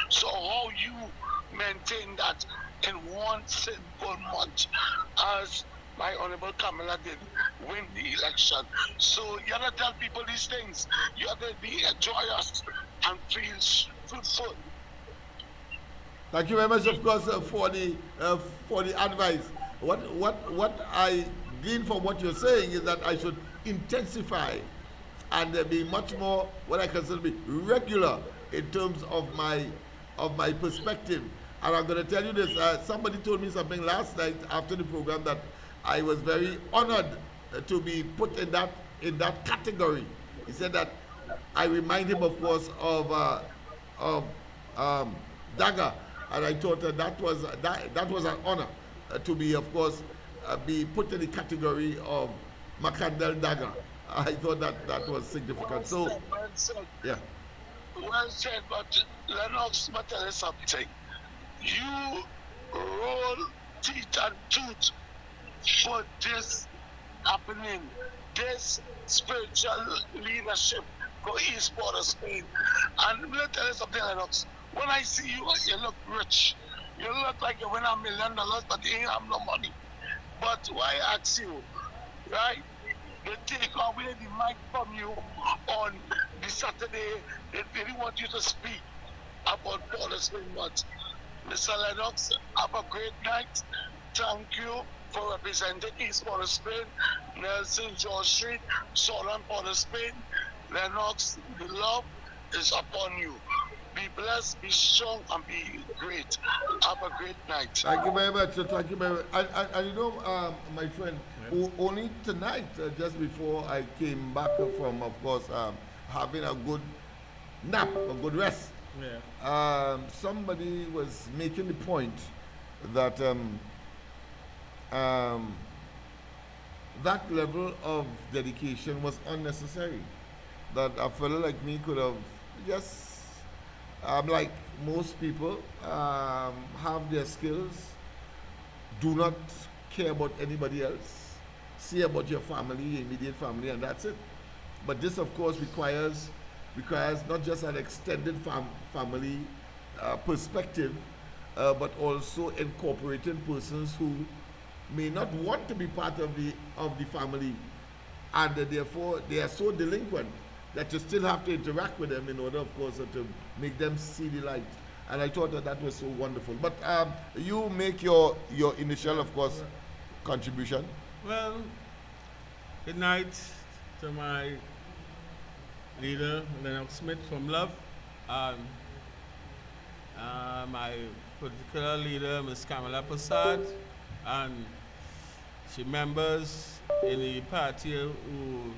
So how you maintain that in one single month, as my Honorable Kamala did win the election. So you have to tell people these things. You have to be joyous and feel fruitful. Thank you very much, of course, for the advice. What I glean from what you're saying is that I should intensify and be much more what I consider to be regular in terms of my perspective. And I'm going to tell you this. Somebody told me something last night after the program that I was very honored to be put in that category. He said that I remind him, of course, of Daga, and I thought that was an honor to be, of course, be put in the category of Makandel Daga. I thought that was significant. So, well said. Yeah. Well said, but Lennox, but tell you something. You roll teeth and tooth for this happening, this spiritual leadership for East Port of Spain. And let me tell you something, Lennox. When I see you, you look rich. You look like you win $1 million, but you ain't have no money. But why I ask you, right? They take away the mic from you on the Saturday. They really want you to speak about policy much. Mr. Lennox, have a great night. Thank you for representing East Port of Spain, Nelson, George Street, Southern Port of Spain. Lennox, the love is upon you. Be blessed, be strong, and be great. Have a great night. Thank you very much. Thank you very much. And you know, my friend, only tonight, just before I came back from, of course, having a good nap, a good rest, somebody was making the point that that level of dedication was unnecessary. That a fellow like me could have just, like most people, have their skills, do not care about anybody else, see about your family, your immediate family, and that's it. But this, of course, requires not just an extended family perspective, but also incorporating persons who may not want to be part of the family, and therefore they are so delinquent that you still have to interact with them in order, of course, to make them see the light. And I thought that was so wonderful. But you make your initial, of course, contribution. Well, good night to my leader, Lennox Smith from Love, and my particular leader, Ms. Kamala Prasad, and she members in the party who,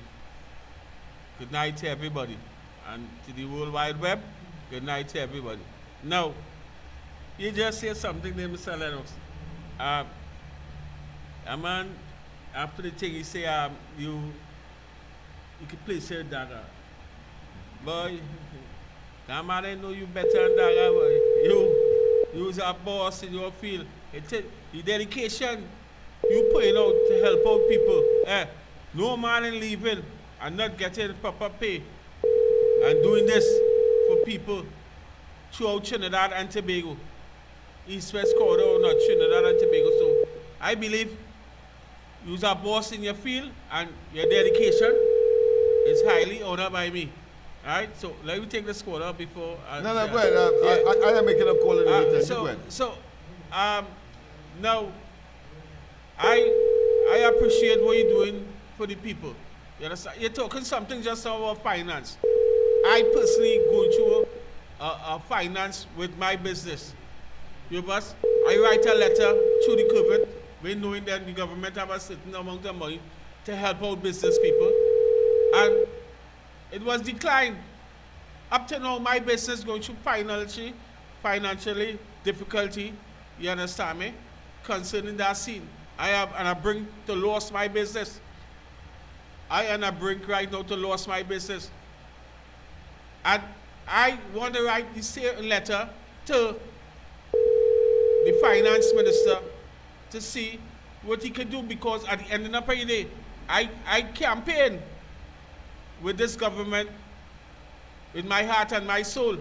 good night to everybody, and to the World Wide Web, good night to everybody. Now, you just said something there, Mr. Lennox. A man, after the thing, he say, you could play say dagger. Boy, that man, I know you better than dagger, boy. You's a boss in your field. The dedication you putting out to help out people. No man in leaving and not getting proper pay and doing this for people throughout Trinidad and Tobago. East West Corridor, not Trinidad and Tobago. So I believe you're a boss in your field and your dedication is highly honored by me. Alright, so let me take this quarter before No, go ahead. I am making a call in the meeting. Now I appreciate what you're doing for the people. You understand? You're talking something just about finance. I personally go through a finance with my business. You must. I write a letter through the COVID, when knowing that the government have a certain amount of money to help out business people, and it was declined. Up to now, my business going through financially difficulty. You understand me? Concerning that scene, I bring to lost my business. I bring right now to lost my business. And I want to write the same letter to the finance minister to see what he can do, because at the end of the day, I campaign with this government with my heart and my soul.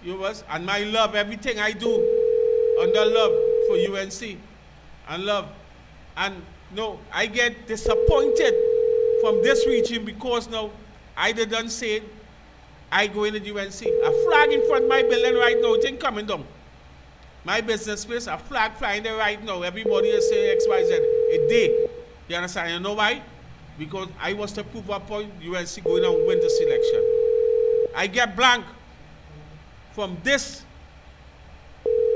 And my love, everything I do under love for UNC and love. And no, I get disappointed from this regime because now I didn't say I go in the UNC. A flag in front of my building right now, it ain't coming down. My business place, a flag flying there right now. Everybody is saying XYZ. A day. You understand? You know why? Because I was to prove a point, UNC going and win the selection. I get blank from this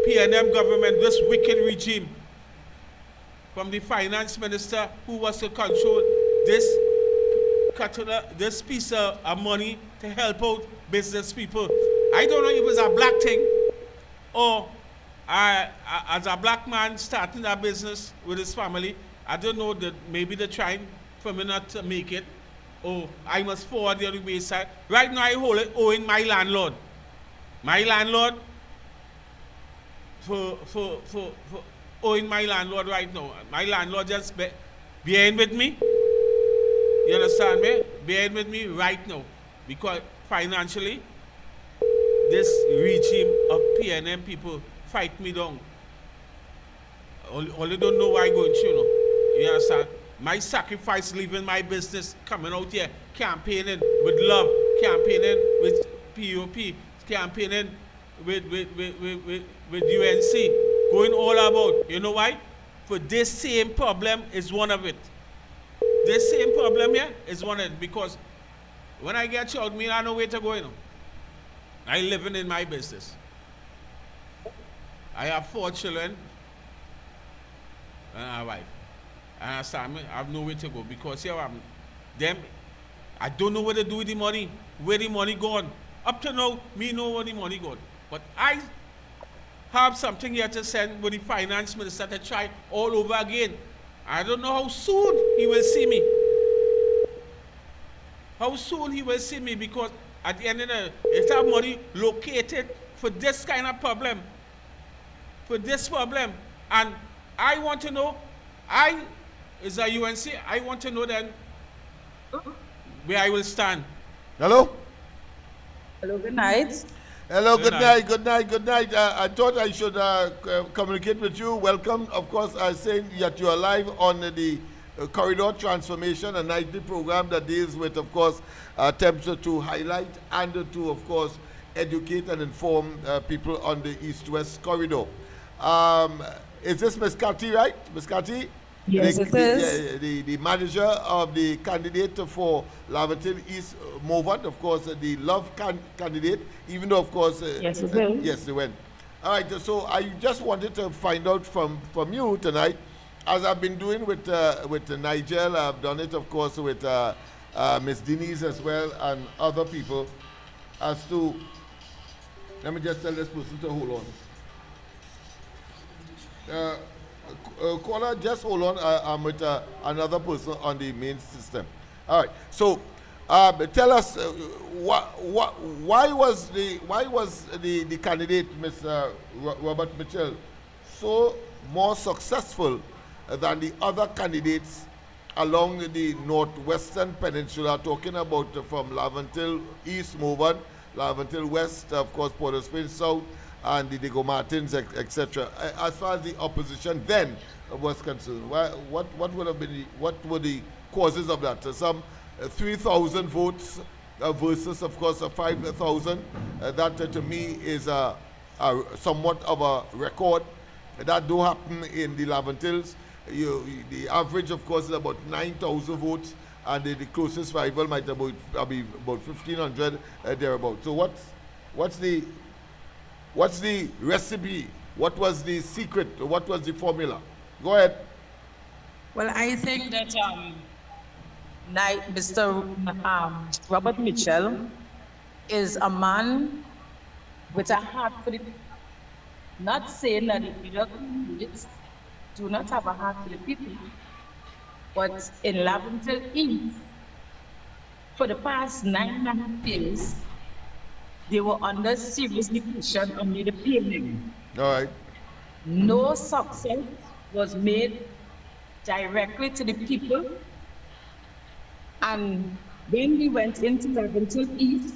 PNM government, this wicked regime, from the finance minister who was to control this piece of money to help out business people. I don't know if it's a black thing or as a black man starting a business with his family. I don't know, that maybe they're trying for me not to make it, or I must forward the other wayside. Right now I hold it owing my landlord. My landlord for owing my landlord right now. My landlord just behind with me. You understand me? Behind with me right now. Because financially, this regime of PNM people fight me down. Only don't know why I'm going through. You understand? my sacrifice leaving my business, coming out here, campaigning with love, campaigning with POP, campaigning with UNC, going all about. You know why? For this same problem is one of it. This same problem here is one of it, because when I get shot, me, I know where to go, you know. I living in my business. I have 4 children and a wife. And I have nowhere to go because here I don't know what to do with the money, where the money gone. Up to now, me know where the money gone. But I have something here to send with the finance minister to try all over again. I don't know how soon he will see me. How soon he will see me, because at the end of the day, if I have money located for this kind of problem, and I want to know, as a UNC, I want to know then where I will stand. Hello? Hello, good night. Hello, good night. I thought I should communicate with you. Welcome, of course, saying that you are live on the Corridor Transformation, a nightly program that deals with, of course, attempts to highlight and to, of course, educate and inform people on the East-West Corridor. Is this Ms. Cathy, right? Ms. Cathy? Yes, it is. The manager of the candidate for Laventille East movement, of course, the Love candidate, even though, of course, yes, it is. yes, they went. All right, so I just wanted to find out from you tonight, as I've been doing with Nigel, I've done it, of course, with Ms. Denise as well and other people, as to, let me just tell this person to hold on. Caller, just hold on. I'm with another person on the main system. All right. So, tell us why was the candidate, Mr. Robert Mitchell, so more successful than the other candidates along the northwestern peninsula? Talking about from Laventille East movement, Laventille West, of course, Port of Spain South, and the Diego Martins, etc. As far as the opposition then was concerned, what would have been what were the causes of that? Some 3,000 votes versus, of course, 5,000. That to me is somewhat of a record. That do happen in the Laventilles. The average, of course, is about 9,000 votes, and the closest rival might be about 1,500 thereabout. So what's the recipe? What was the secret? What was the formula? Go ahead. Well, I think that Mr. Robert Mitchell is a man with a heart for the people. Not saying that the other candidates do not have a heart for the people, but in Laventille East, for the past 9.5 years, they were under serious depression under the PNM. All right. No success was made directly to the people. And when we went into Laventille East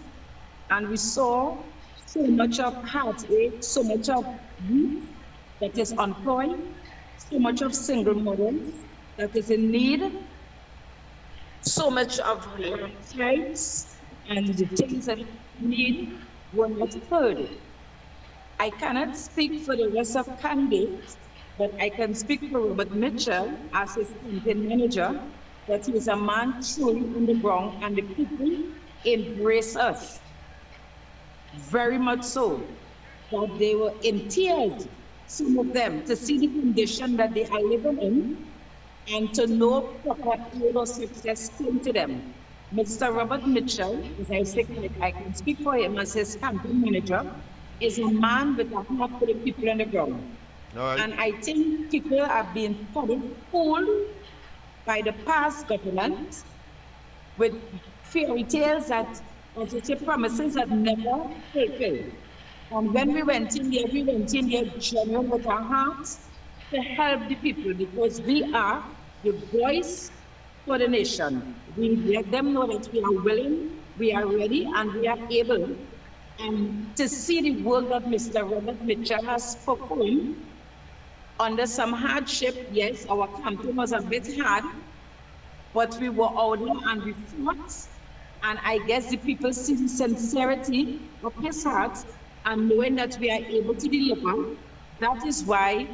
and we saw so much of heartache, so much of youth that is unemployed, so much of single mothers that is in need, so much of lives and the things that need were not heard. I cannot speak for the rest of candidates, but I can speak for Robert Mitchell as his campaign manager, that he is a man truly on the ground and the people embrace us. Very much so, that they were in tears, some of them, to see the condition that they are living in and to know proper aid or success came to them. Mr. Robert Mitchell, as I said, I can speak for him as his campaign manager, is a man with a heart for the people on the ground. Right. And I think people are being fooled by the past government with fairy tales that, as you say, promises that never fulfilled. And when we went in there genuine with our hearts to help the people, because we are the voice for the nation. We let them know that we are willing, we are ready, and we are able. And to see the work that Mr. Robert Mitchell has performed under some hardship, yes, our campaign was a bit hard, but we were out there and we fought. And I guess the people see the sincerity of his heart and knowing that we are able to deliver. That is why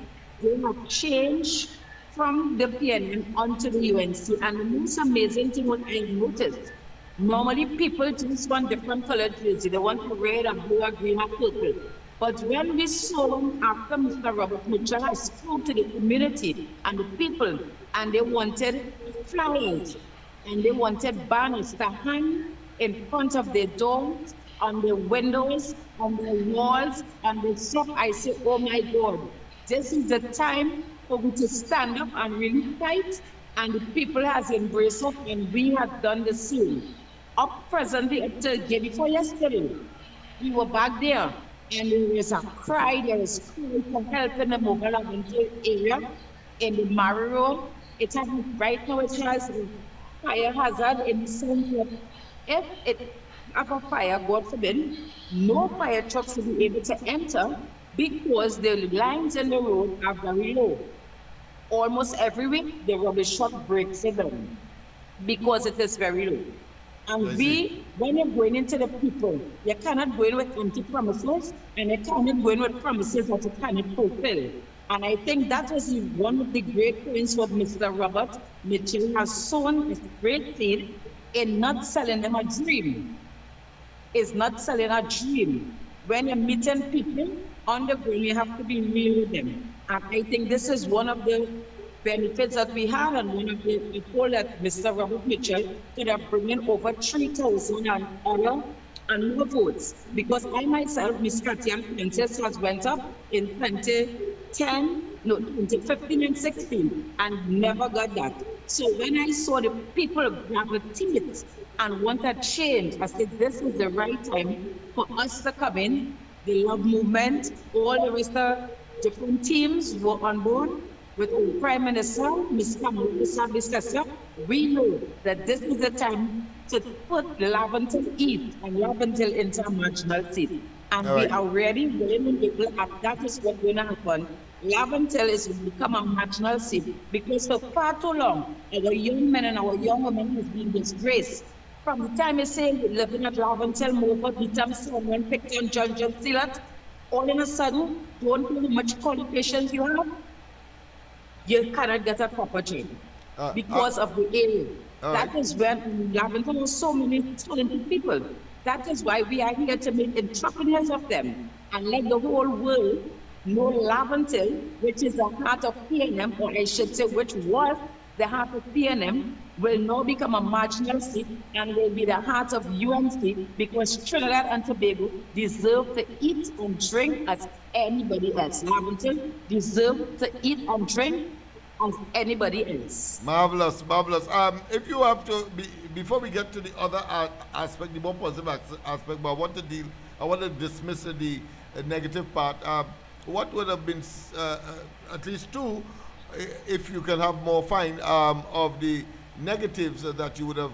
they have changed from the PNM onto the UNC. And the most amazing thing what I noticed, normally people just want different colored jersey. They want red and blue and green and purple. But when we saw them after Mr. Robert Mitchell has spoke to the community and the people, and they wanted flyers, and they wanted banners to hang in front of their doors, on the windows, on the walls, on the shop, I said, oh my God, this is the time for we to stand up and really fight, and the people has embraced us, and we have done the same. Up presently, up till day before yesterday, we were back there, and there is a cry, there is cry for help in the mobile area, in the Murray Road. It has, right now it has a fire hazard in the center. If it have a fire, God forbid, no fire trucks will be able to enter because the lines in the road are very low. Almost every week, the rubbish truck breaks it down because it is very low. And when you're going into the people, you cannot go in with empty promises, and you cannot go in with promises that you cannot fulfill. And I think that was one of the great points what Mr. Robert Mitchell has sown his great seed in not selling them a dream. It's not selling a dream. When you're meeting people on the ground, you have to be real with them. And I think this is one of the benefits that we had, and one of the goal that Mr. Robert Mitchell could have brought in over 3,000 and other and more votes. Because I myself, Ms. Katia Princess, has went up in 2015 and 16 and never got that. So when I saw the people gravitate and want a change, I said this is the right time for us to come in. The Love Movement, all the rest of different teams were on board with the Prime Minister, Ms. Kamala. We know that this is the time to put Laventille East and Laventille into a marginal seat. And we are ready, willing and able, and that is what's going to happen. Laventille is going to become a marginal seat because for far too long, our young men and our young women have been disgraced. From the time you say living at Laventille, Mova, Bitam, someone picked on John Sealat, all of a sudden, don't know how much qualifications you have, you cannot get a proper job because of the area. That is when in Laventille there's so many talented people. That is why we are here to make entrepreneurs of them and let the whole world know Laventille, which is the heart of PNM, or I should say, which was the heart of PNM, will now become a marginal seat and will be the heart of UNC, because Trinidad and Tobago deserve to eat and drink as anybody else. Laventille deserve to eat and drink as anybody else. Marvelous, marvelous. If you have to, before we get to the other aspect, the more positive aspect, but I want to dismiss the negative part. What would have been at least two, if you can have more fine, of the negatives that you would have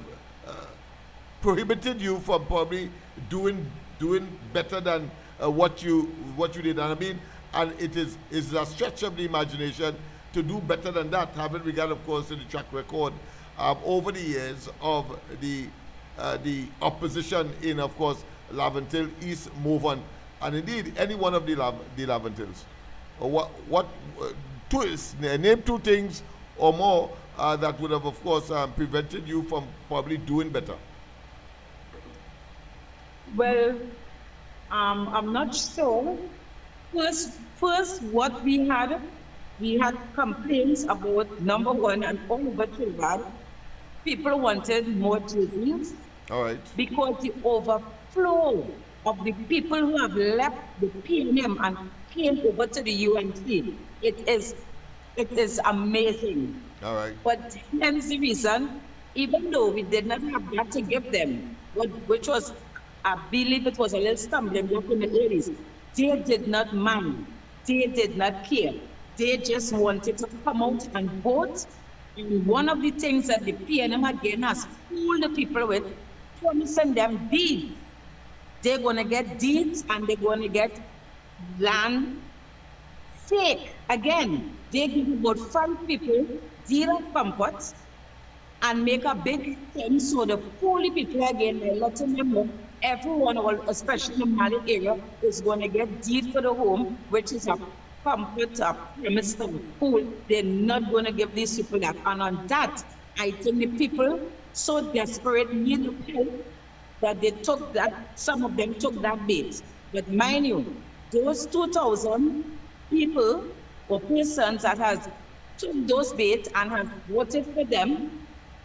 prohibited you from probably doing better than what you did. And I mean, and it is a stretch of the imagination to do better than that, having regard, of course, to the track record over the years of the opposition in, of course, Laventille, East, Movan, and indeed any one of the Laventilles. Name two things or more that would have, of course, prevented you from probably doing better. Well, I'm not sure. First, what we had complaints about, number one, and all over Trinidad, people wanted more jerseys. All right. Because the overflow of the people who have left the PNM and came over to the UNC, it is amazing. All right. But hence the reason, even though we did not have that to give them, which was, I believe it was a little stumbling block in the 80s, they did not mind. They did not care. They just wanted to come out and vote. And one of the things that the PNM again has fooled the people with, promising them deeds. They're going to get deeds and they're going to get land fake. Again, they give about 5 people deed of comfort, and make a big thing so the poorly people again, by letting them know everyone, especially the Mali area, is going to get deed for the home, which is a comfort, a premise for the pool. They're not going to give these people that. And on that, I think the people so desperate need help that they took that, some of them took that bait. But mind you, those 2,000 people or persons that has took those bait and have voted for them,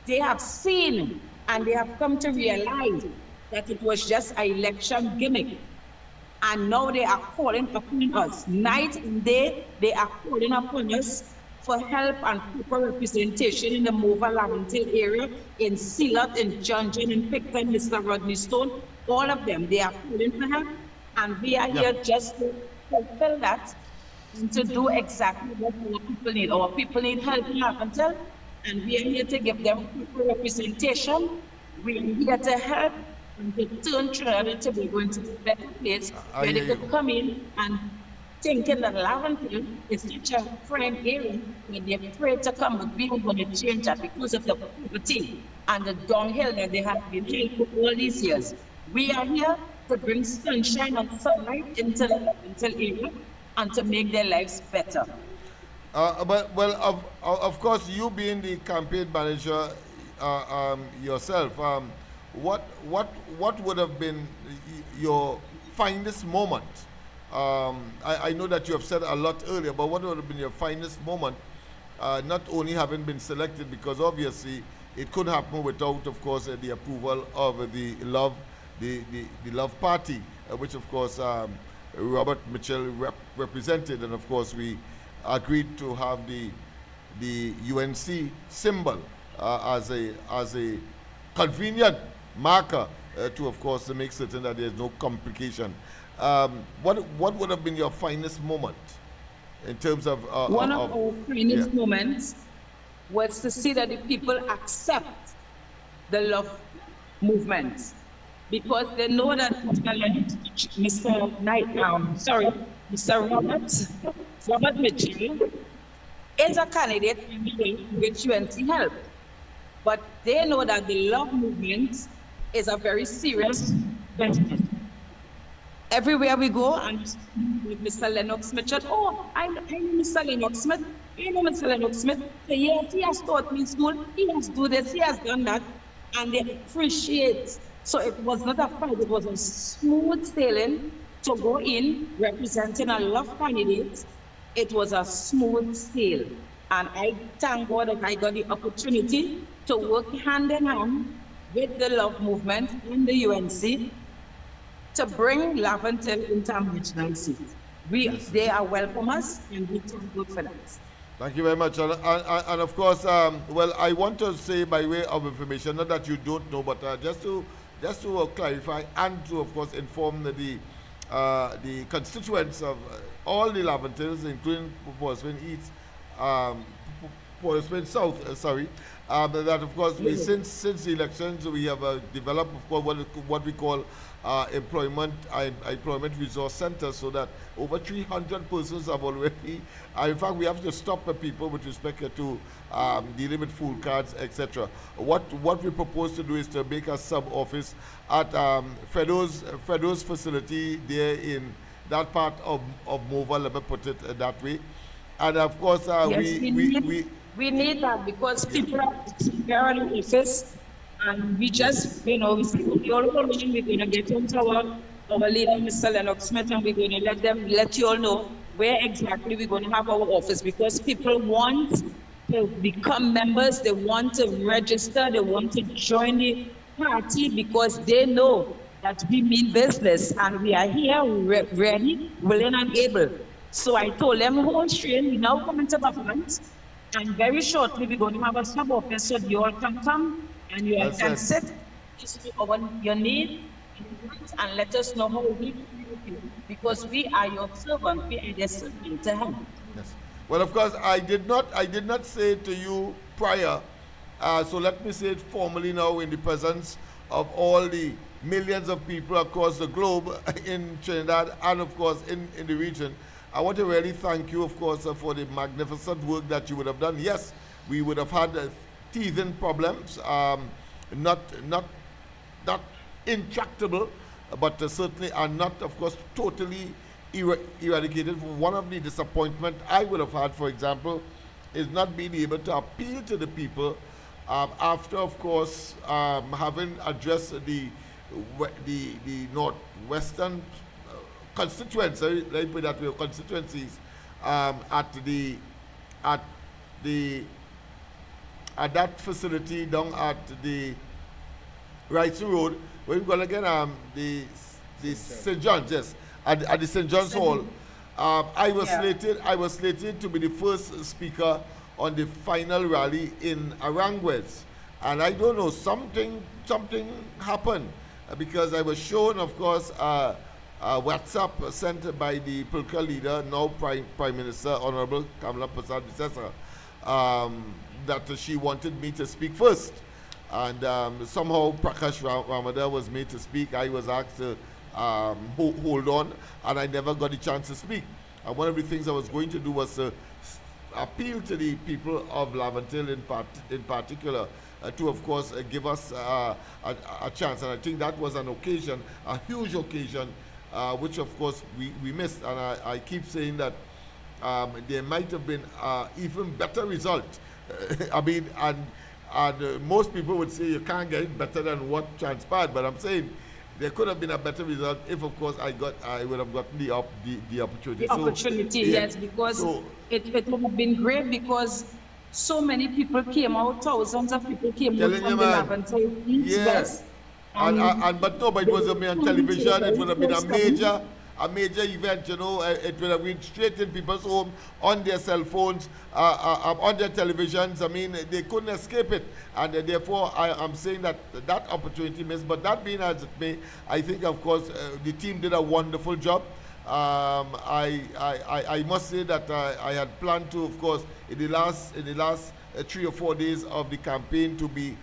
they have seen and they have come to realize that it was just an election gimmick. And now they are calling upon us. Night and day, they are calling upon us for help and proper representation in the Mova Laventille area, in Sealat, in Junjun, in Picton, Mr. Rodney Stone, all of them, they are calling for help. And we are here just to fulfill that and to do exactly what our people need. Our people need help in Laventille, and we are here to give them proper representation. We are here to help and to turn Trinidad and Tobago into a better place where they could come in and thinking that Laventille is such a prime area where they're afraid to come, but we are going to change that because of the poverty and the downhill that they have been doing for all these years. We are here to bring sunshine and sunlight into the Laventille area and to make their lives better. Of course, you being the campaign manager yourself, what would have been your finest moment? I know that you have said a lot earlier, but what would have been your finest moment? Not only having been selected, because obviously it could happen without, of course, the approval of the Love Party, which of course Robert Mitchell represented, and of course we agreed to have the UNC symbol as a convenient marker to, of course, to make certain that there's no complication. What would have been your finest moment in terms of one of our finest moments was to see that the people accept the love movement, because they know that Mr. Robert Mitchell is a candidate with UNC help, but they know that the love movement is a very serious business. Everywhere we go, and with Mr. Lennox Mitchell, I know Mr. Lennox Smith, So yes, he has taught me in school, he has done this, he has done that, and they appreciate. So it was not a fight, it was a smooth sailing to go in representing a love candidate. It was a smooth sail. And I thank God that I got the opportunity to work hand in hand with the love movement in the UNC to bring Laventille into a national seat. They are welcome us, and we thank God for that. Thank you very much. And of course, well, I want to say by way of information, not that you don't know, but just to clarify and to, of course, inform the constituents of all the Laventilles, including Portsmouth East, Portsmouth South, that of course, since the elections, we have developed, of course, what we call employment resource centers, so that over 300 persons have already, in fact, we have to stop the people with respect to dealing with food cards, etc. What we propose to do is to make a sub-office at Fredo's facility there in that part of Mova, let me put it that way. And of course, we need that, because people are here in the office, and we just, we all we're going to get into our leader, Mr. Lennox Smith, and we're going to let you all know where exactly we're going to have our office, because people want to become members, they want to register, they want to join the party, because they know that we mean business, and we are here ready, willing, and able. So I told them, hold straight, we now come into government, and very shortly we're going to have a sub-office, so you all can come and you all can sit, your need, and let us know how we can help you, because we are your servant, we are the servant to help. Yes. Well, of course, I did not say to you prior, so let me say it formally now in the presence of all the millions of people across the globe in Trinidad and, of course, in the region. I want to really thank you, of course, for the magnificent work that you would have done. Yes, we would have had teething problems, not intractable, but certainly are not, of course, totally eradicated. One of the disappointment I would have had, for example, is not being able to appeal to the people after, of course, having addressed the northwestern constituency, let me put that way, constituencies at that facility down at the Rights Road, where we're going to get the St. John's, yes, at the St. John's Hall. I was slated to be the first speaker on the final rally in Aranguez, and I don't know, something happened because I was shown, of course, WhatsApp sent by the political leader, now Prime Minister, Honorable Kamala Prasad-Visesa, that she wanted me to speak first. And somehow Prakash Ramada was made to speak. I was asked to hold on, and I never got a chance to speak. And one of the things I was going to do was to appeal to the people of Laventille in particular to, of course, give us a chance. And I think that was an occasion, a huge occasion, which, of course, we missed. And I keep saying that there might have been even better result. I mean, and most people would say you can't get it better than what transpired, but I'm saying there could have been a better result if, of course, I would have gotten the opportunity. The opportunity, yes, because it would have been great because so many people came out, thousands of people came out from the Laventille East, West. But it was on television. It would have been a major event, you know. It would have been straight in people's home, on their cell phones, on their televisions. I mean, they couldn't escape it. And therefore, I'm saying that opportunity missed. But that being as it may, I think, of course, the team did a wonderful job. I must say that I had planned to, of course, in the last 3 or 4 days of the campaign to be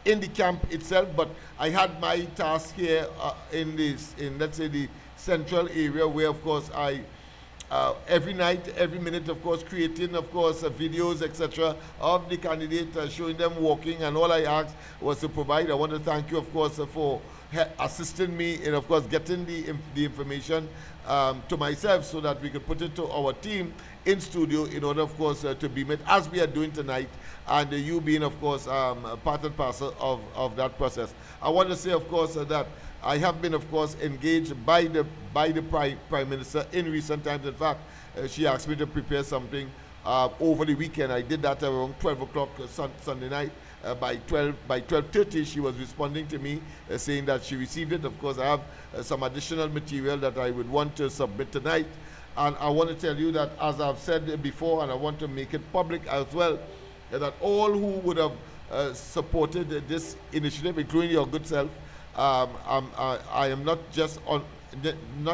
in the camp itself, but I had my task here in let's say the central area, where, of course, I every night, every minute, of course, creating, of course, videos, etc., of the candidate, showing them walking, and all I asked was to provide. I want to thank you, of course, for assisting me in, of course, getting the information to myself so that we could put it to our team in studio in order, of course, to be met as we are doing tonight, and you being, of course, part and parcel of that process. I want to say, of course, that I have been, of course, engaged by the Prime Minister in recent times. In fact, she asked me to prepare something over the weekend. I did that around 12 o'clock Sunday night. By 12:30, she was responding to me, saying that she received it. Of course, I have some additional material that I would want to submit tonight. And I want to tell you that, as I've said before, and I want to make it public as well, that all who would have supported this initiative, including your good self, I am not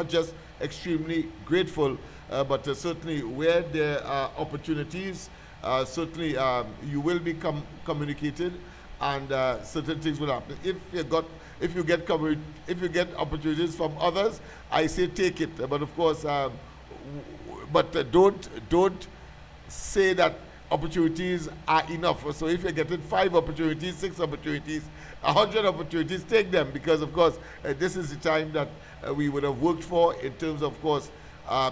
just extremely grateful, but certainly where there are opportunities, certainly you will be communicated, and certain things will happen. If you get opportunities from others, I say take it. But of course, don't say that opportunities are enough. So if you're getting 5 opportunities, 6 opportunities, 100 opportunities, take them, because of course this is the time that we would have worked for, in terms of course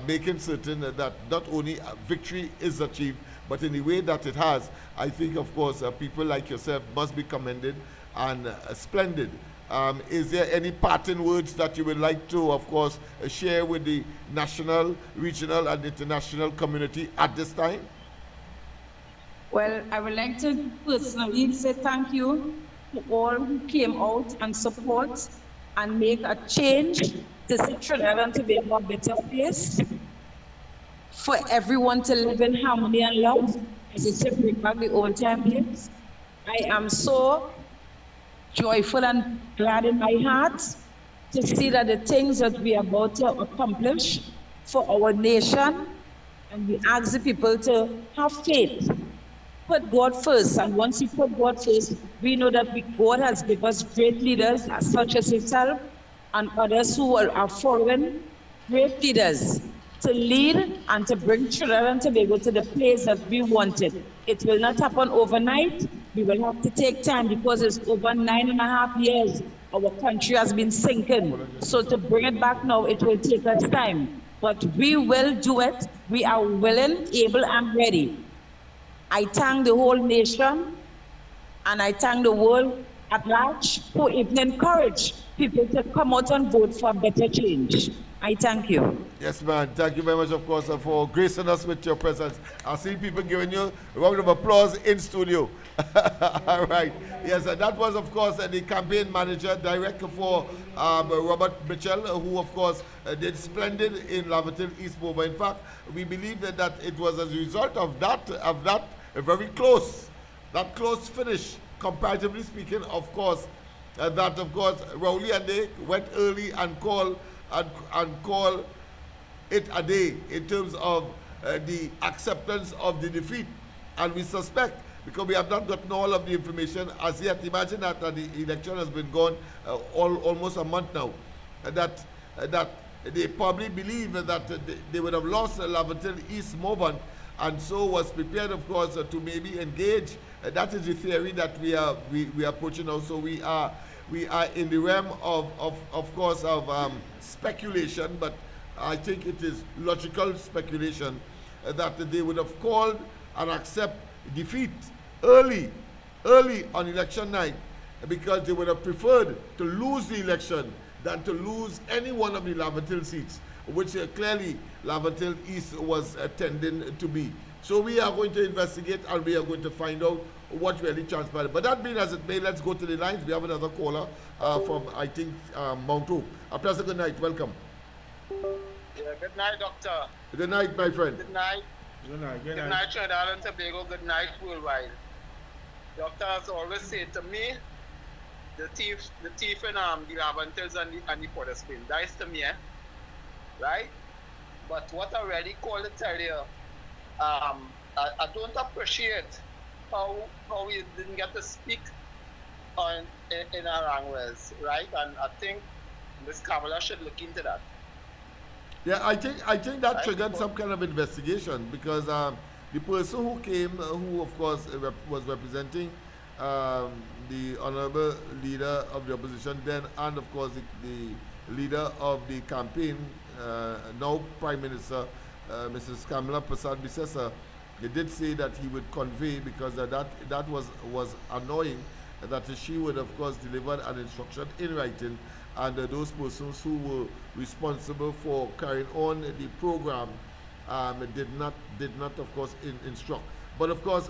making certain that not only victory is achieved, but in the way that it has. I think, of course, people like yourself must be commended and splendid. Is there any parting words that you would like to, of course, share with the national, regional, and international community at this time? Well, I would like to personally say thank you to all who came out and support and make a change to see Trinidad to be a better place for everyone to live in harmony and love, as it said, bring back the old time days. I am so joyful and glad in my heart to see that the things that we are about to accomplish for our nation, and we ask the people to have faith. Put God first, and once you put God first, we know that God has given us great leaders, such as yourself and others who are foreign, great leaders, to lead and to bring Trinidad and Tobago to the place that we wanted. It will not happen overnight. We will have to take time because it's over 9.5 years our country has been sinking. So to bring it back now, it will take us time. But we will do it. We are willing, able, and ready. I thank the whole nation and I thank the world at large who even encourage people to come out and vote for better change. I thank you. Yes, man. Thank you very much, of course, for gracing us with your presence. I see people giving you a round of applause in studio. All right. Yes, and that was, of course, the campaign manager, director for Robert Mitchell, who, of course, did splendid in Lavatil East Mova. In fact, we believe that it was as a result of that very close finish, comparatively speaking, of course, that, of course, Rowley and they went early and call it a day in terms of the acceptance of the defeat. And we suspect, because we have not gotten all of the information as yet, imagine that the election has been gone almost a month now, that they probably believe that they would have lost Lavatil East Mobant, and so was prepared, of course, to maybe engage. That is the theory that we are approaching now. So we are in the realm of course, of speculation, but I think it is logical speculation that they would have called and accept defeat early on election night, because they would have preferred to lose the election than to lose any one of the Lavatil seats, which clearly Lavatil East was tending to be. So we are going to investigate and we are going to find out what really transpired. But that being as it may, let's go to the lines. We have another caller from, I think, Mount Hope. A pleasant good night. Welcome. Yeah, good night, Doctor. Good night, my friend. Good night. Good night. Good night, Trinidad and Tobago. Good night, worldwide. Doctor has always said to me, the thief in the Lavantils and the Port of Spain. That is to me, right? But what I really call it earlier, I don't appreciate how we didn't get to speak in our language, right? And I think Ms. Kamala should look into that. Yeah, I think that triggered some kind of investigation, because the person who came, who of course was representing the honorable leader of the opposition then, and of course the leader of the campaign, now Prime Minister, Mrs. Kamala Prasad Bisesa, they did say that he would convey, because that was annoying, that she would of course deliver an instruction in writing, and those persons who were responsible for carrying on the program did not of course instruct. But of course,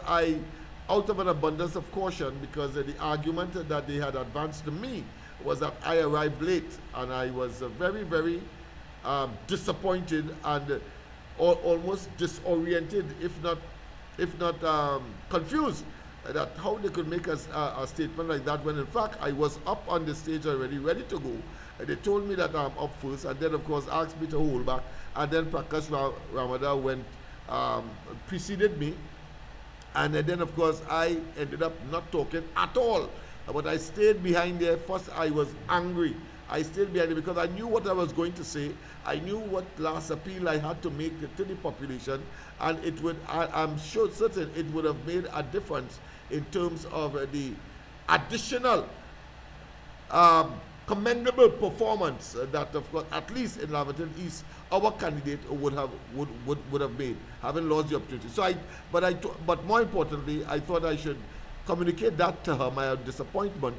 out of an abundance of caution, because the argument that they had advanced to me was that I arrived late, and I was very, very disappointed and almost disoriented, if not confused, that how they could make a statement like that, when in fact I was up on the stage already, ready to go. They told me that I'm up first, and then of course asked me to hold back, and then Prakash Ramada went, preceded me, and then of course I ended up not talking at all. But I stayed behind there. First I was angry. I stayed behind there because I knew what I was going to say. I knew what last appeal I had to make to the population, and it would, I'm sure certain it would have made a difference in terms of the additional commendable performance that, of course, at least in Lavatil East, our candidate would have made, having lost the opportunity. So but more importantly, I thought I should communicate that to her, my disappointment,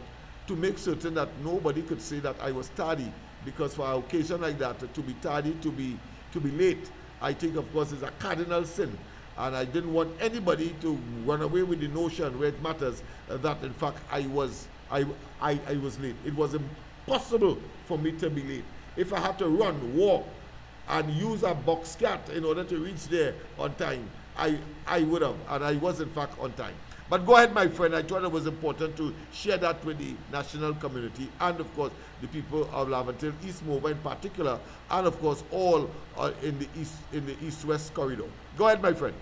to make certain that nobody could say that I was tardy, because for an occasion like that, to be tardy, to be late, I think, of course, is a cardinal sin. And I didn't want anybody to run away with the notion where it matters that, in fact, I was late. It was impossible for me to be late. If I had to run, walk, and use a box cat in order to reach there on time, I would have, and I was in fact on time. But go ahead, my friend. I thought it was important to share that with the national community, and of course the people of Lavatil East Mova in particular, and of course all in the east-west corridor. Go ahead, my friend.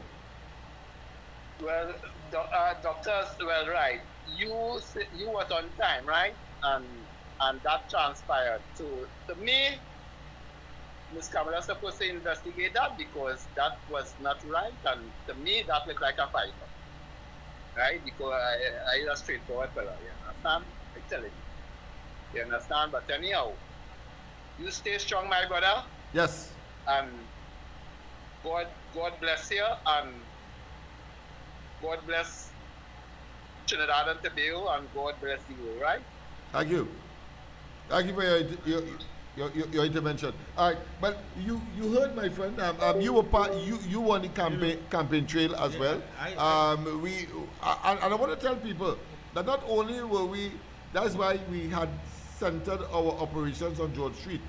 Well, doctors, well, right. You was on time, right? And that transpired. So to me, Ms. Kamala is supposed to investigate that because that was not right, and to me that looked like a fight, right? Because I a straightforward fella, you understand? I tell you, you understand? But anyhow, you stay strong, my brother, Yes. and God bless you, and God bless Trinidad and Tobago, and God bless you, right? Thank you. Thank you for your intervention. All right, but you heard my friend. You were you were on the campaign trail as well. And I want to tell people that not only were we, that's why we had centered our operations on George Street.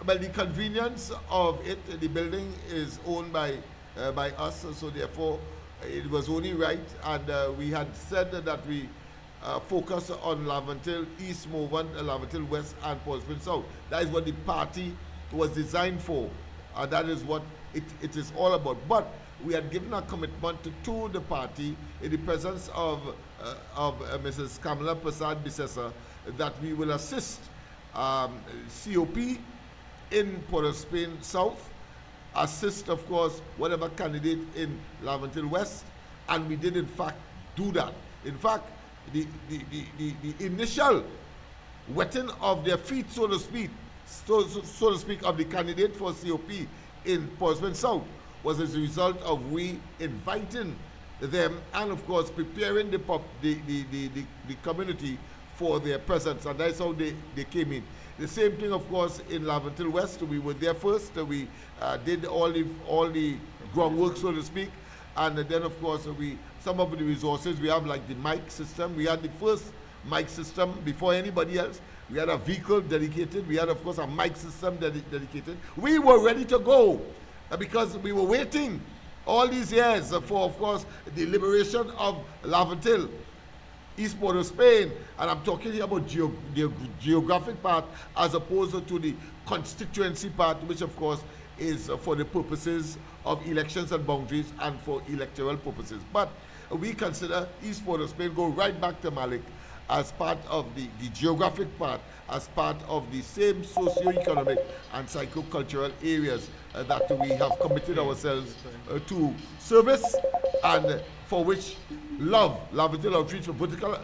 But the convenience of it, the building is owned by us, so therefore it was only right, and we had said that we focus on Laventille East, Movement, Laventille West, and Port Spring South. That is what the party was designed for, and that is what it is all about. But we had given a commitment to the party in the presence of Mrs. Kamala Prasad Bisesa that we will assist COP in Port Spain South, assist, of course, whatever candidate in Laventille West, and we did in fact do that. In fact, the initial wetting of their feet, so to speak, of the candidate for COP in Port Spain South was as a result of we inviting them and, of course, preparing the community for their presence, and that's how they came in. The same thing, of course, in Laventille West. We were there first. We did all the groundwork, so to speak, and then, of course, some of the resources we have, like the mic system. We had the first mic system before anybody else. We had a vehicle dedicated. We had, of course, a mic system dedicated. We were ready to go because we were waiting all these years for, of course, the liberation of Laventille, East Port of Spain, and I'm talking here about the geographic part as opposed to the constituency part, which of course is for the purposes of elections and boundaries and for electoral purposes. But we consider East Port of Spain go right back to Malik as part of the geographic part, as part of the same socio-economic and psycho-cultural areas that we have committed ourselves to service, and for which Laventille Outreach for Vertical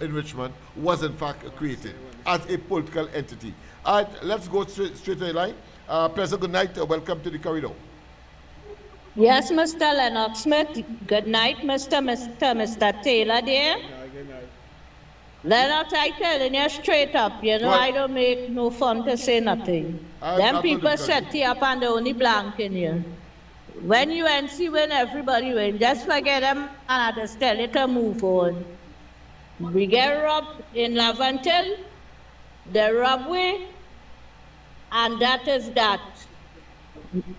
Enrichment was in fact created as a political entity. All right, let's go straight to the line. President, good night. Welcome to the corridor. Yes, Mr. Lennox Smith. Good night, Mr. Taylor there. Good night. Lennox, I telling you straight up, you know, What? I don't make no fun to say nothing. Them people set you up and they only blanking you. When UNC win, everybody win. Just forget them and I just tell it to move on. We get robbed in Laventille, they rob we, and that is that.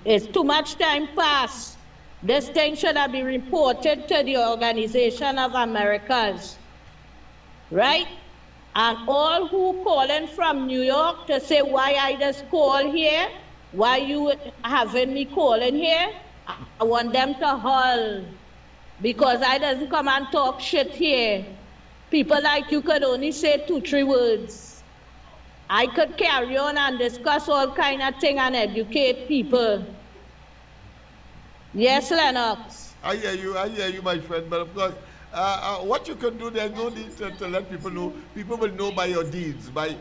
It's too much time passed. This thing should have been reported to the Organization of Americas, right? And all who calling from New York to say why I just call here, why you having me calling here, I want them to haul, because I doesn't come and talk shit here. People like you could only say 2-3 words. I could carry on and discuss all kind of thing and educate people. Yes, Lennox. I hear you, my friend. But of course, what you can do, there's no need to let people know. People will know by your deeds, by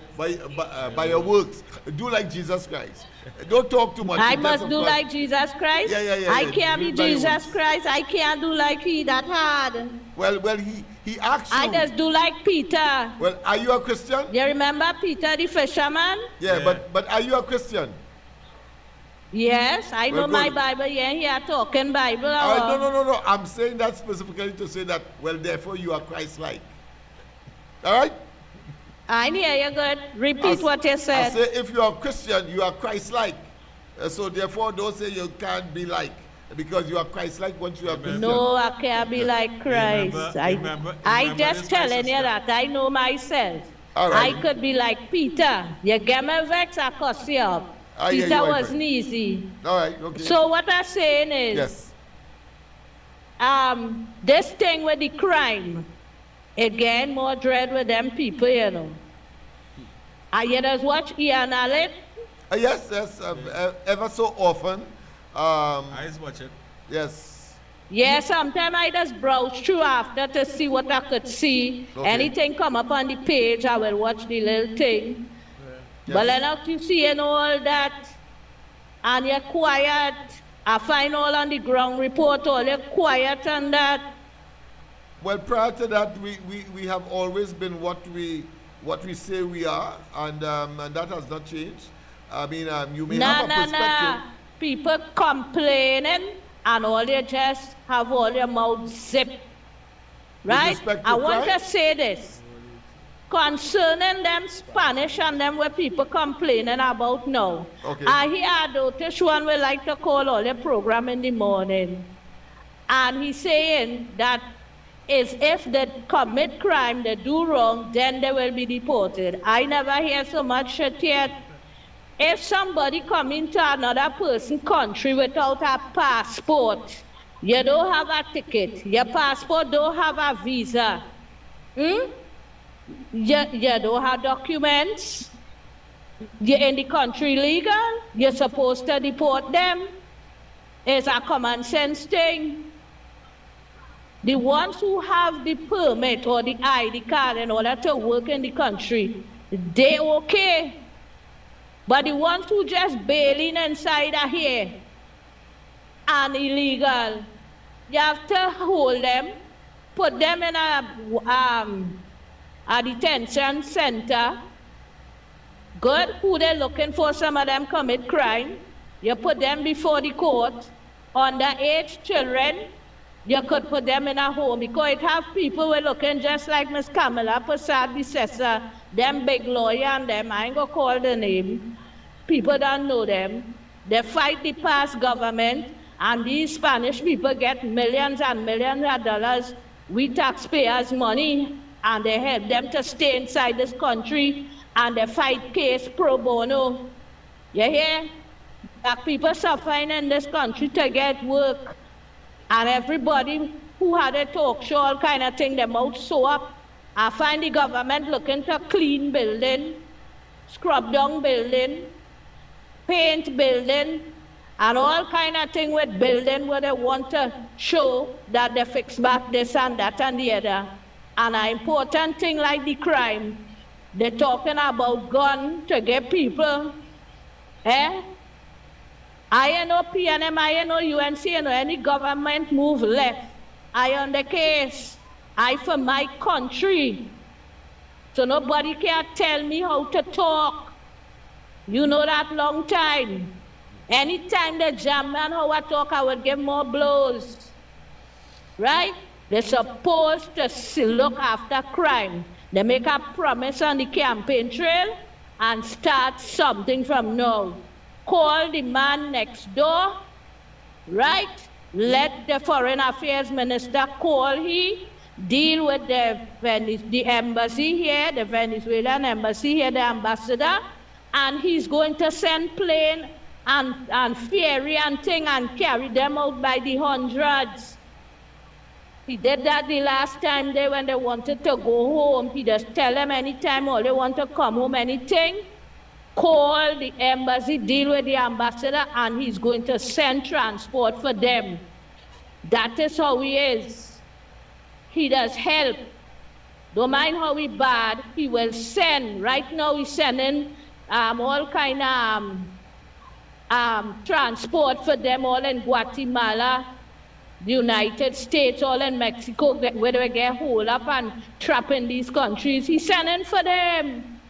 your works. Do like Jesus Christ. Don't talk too much. I must do like Jesus Christ? Yeah. I can't be Jesus Christ. I can't do like he that hard. Well, he asked you. I just do like Peter. Well, are you a Christian? You remember Peter the fisherman? Yeah. But are you a Christian? Yes, I know my Bible. Yeah, here talking Bible. No. I'm saying that specifically to say that, well, therefore you are Christ-like. All right? I hear you good. Repeat what you I said. say if you are a Christian, you are Christ-like. So therefore, don't say you can't be like, because you are Christ-like once you are Christian. No, I can't be like Christ. I just telling you that I know myself. All right. I could be like Peter. You get me vex, I cuss you up. Peter wasn't easy. All right, okay. So what I'm saying is, yes. This thing with the crime, it gain more dread with them people, you know. I just watch Ian Allen. Yes, ever so often. I just watch it. Yes. Yeah, sometimes I just browse through after to see what I could see. Okay. Anything come up on the page, I will watch the little thing. But Lennox, you see and all that, and you're quiet. I find all on the ground report, all you're quiet and that. Well, prior to that, we have always been what we say we are, and that has not changed. I mean, you may have a perspective. People complaining, and all you just have all your mouth zipped. Right? I want to say this. Concerning them Spanish and them where people complaining about now. Okay. I hear Dotish one will like to call all the program in the morning. And he's saying that is if they commit crime, they do wrong, then they will be deported. I never hear so much shit yet. If somebody come into another person's country without a passport, you don't have a ticket, your passport don't have a visa, you don't have documents, you're in the country legal, you're supposed to deport them. It's a common sense thing. The ones who have the permit or the ID card in order to work in the country, they okay. But the ones who just bailing inside are here and illegal, you have to hold them, put them in a detention center. Good, who they're looking for, some of them commit crime. You put them before the court. Underage children, you could put them in a home because it have people who are looking just like Miss Kamala Prasad Bissessa, them big lawyer and them, I ain't gonna call the name. People don't know them. They fight the past government, and these Spanish people get millions and millions of dollars, we taxpayers' money, and they help them to stay inside this country, and they fight case pro bono. You hear? Black people suffering in this country to get work, and everybody who had a talk show, all kind of thing, their mouth sew up. I find the government looking to clean building, scrub down building, paint building, and all kind of thing with building where they want to show that they fix back this and that and the other. And an important thing like the crime, they're talking about gun to get people. I ain't no PNM, I ain't no UNC, I know any government move left. I on the case. I for my country. So nobody can tell me how to talk. You know that long time. Anytime they jam me on how I talk, I would give more blows. Right? They're supposed to look after crime. They make a promise on the campaign trail and start something from now. Call the man next door, right? Let the Foreign Affairs Minister call deal with the embassy here, the Venezuelan embassy here, the ambassador, and he's going to send plane and ferry and thing and carry them out by the hundreds. He did that the last time when they wanted to go home. He just tell them anytime all they want to come home, anything, call the embassy, deal with the ambassador, and he's going to send transport for them. That is how he is. He does help. Don't mind how he bad, he will send. Right now he's sending all kind of transport for them all in Guatemala, the United States, all in Mexico, where they get hold up and trapped in these countries. He's sending for them.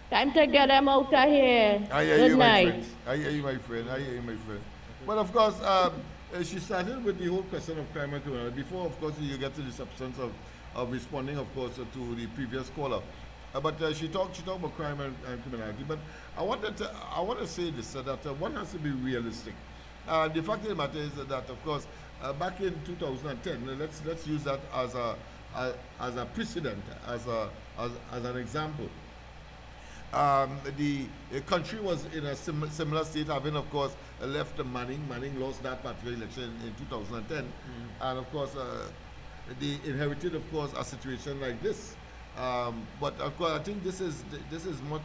Time to get them out of here. I hear Good you, night. my friend. I hear you, my friend. I hear you, my friend. But of course, she started with the whole question of crime and criminality. Before, of course, you get to the substance of responding, of course, to the previous caller. But she talked about crime and criminality. But I want to say this, that one has to be realistic. The fact of the matter is that, of course, back in 2010, let's use that as a precedent, as an example. The country was in a similar state, having, of course, left Manning. Manning lost that particular election in 2010. And, of course, they inherited, of course, a situation like this. But, of course, I think this is much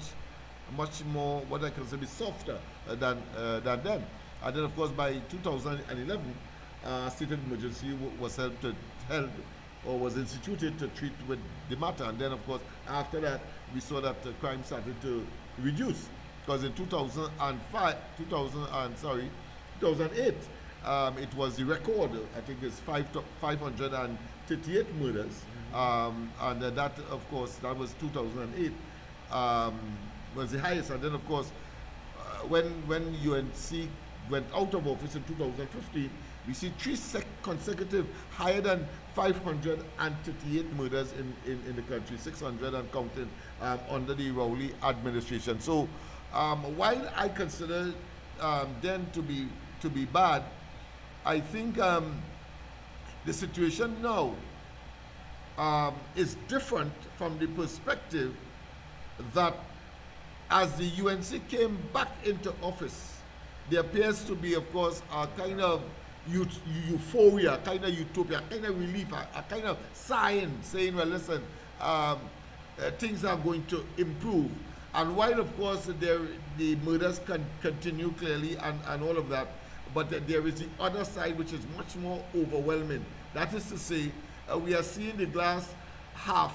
much more, what I consider be softer than then. And then, of course, by 2011, state of emergency was was instituted to treat with the matter. And then, of course, after that, we saw that crime started to reduce. Because in 2008, it was the record. I think it's 538 murders. And that, of course, that was 2008, was the highest. And then, of course, when UNC went out of office in 2015, we see three consecutive higher than 538 murders in the country, 600 and counting under the Rowley administration. So while I consider them to be bad, I think the situation now is different from the perspective that as the UNC came back into office, there appears to be, of course, a kind of euphoria, kind of utopia, kind of relief, a kind of sign saying, well, listen, things are going to improve. And while, of course, the murders can continue clearly and all of that, but there is the other side which is much more overwhelming. That is to say, we are seeing the glass half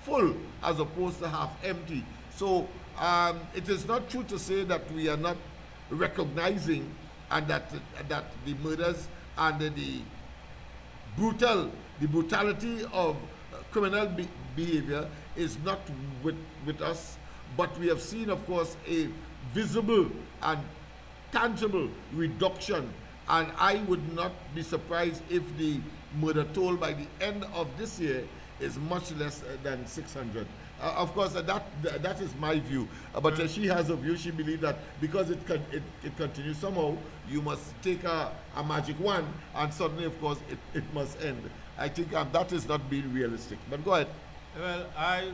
full as opposed to half empty. So it is not true to say that we are not recognizing and that the murders and the brutality of criminal behavior is not with us, but we have seen, of course, a visible and tangible reduction, and I would not be surprised if the murder toll by the end of this year is much less than 600. Of course, that is my view. But she has a view. She believes that because it continues somehow, you must take a magic wand, and suddenly, of course, it must end. I think that is not being realistic. But go ahead. Well, I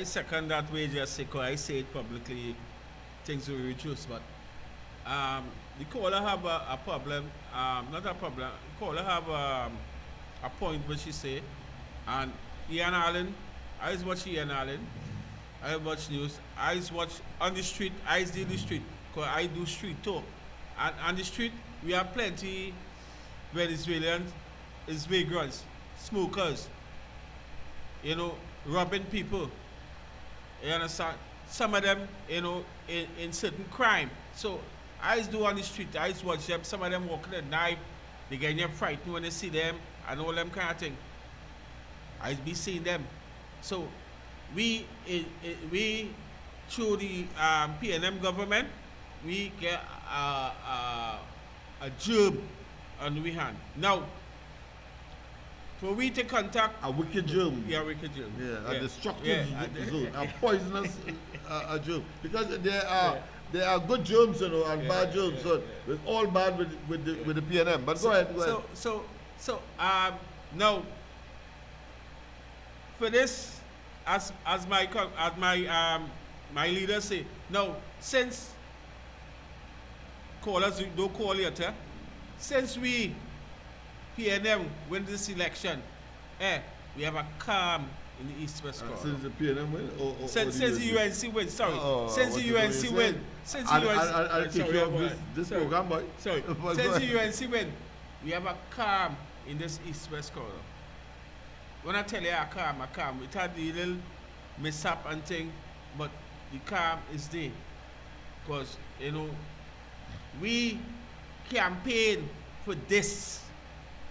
second that way just because I say it publicly, things will reduce. But the caller have a problem, not a problem. The caller have a point which she say, and Ian Allen, I watch Ian Allen, I watch news, I watch on the street, I do the street, because I do street talk. And on the street, we have plenty Venezuelans, migrants, smokers, robbing people. You understand? Some of them, in certain crime. So I do on the street, I watch them, some of them walking a knife, they get frightened when they see them, and all them kind of thing. I be seeing them. So we through the PNM government, we get a germ on we hand. Now, for we to contact a wicked germ. Yeah, wicked germ. Yeah, a destructive zone, a poisonous germ. Because there are good germs, and bad germs. So it's all bad with the PNM. But go ahead. So now, for this, as my leader say, now since callers don't call later, since we PNM win this election, we have a calm in the East-West corridor. Since the PNM win, since the UNC win, sorry, since the UNC win, since the UNC, I'll take you off this program, boy. Sorry, since the UNC win, we have a calm in this East-West corridor. When I tell you a calm, it had the little mishap and thing, but the calm is there. Because, we campaign for this.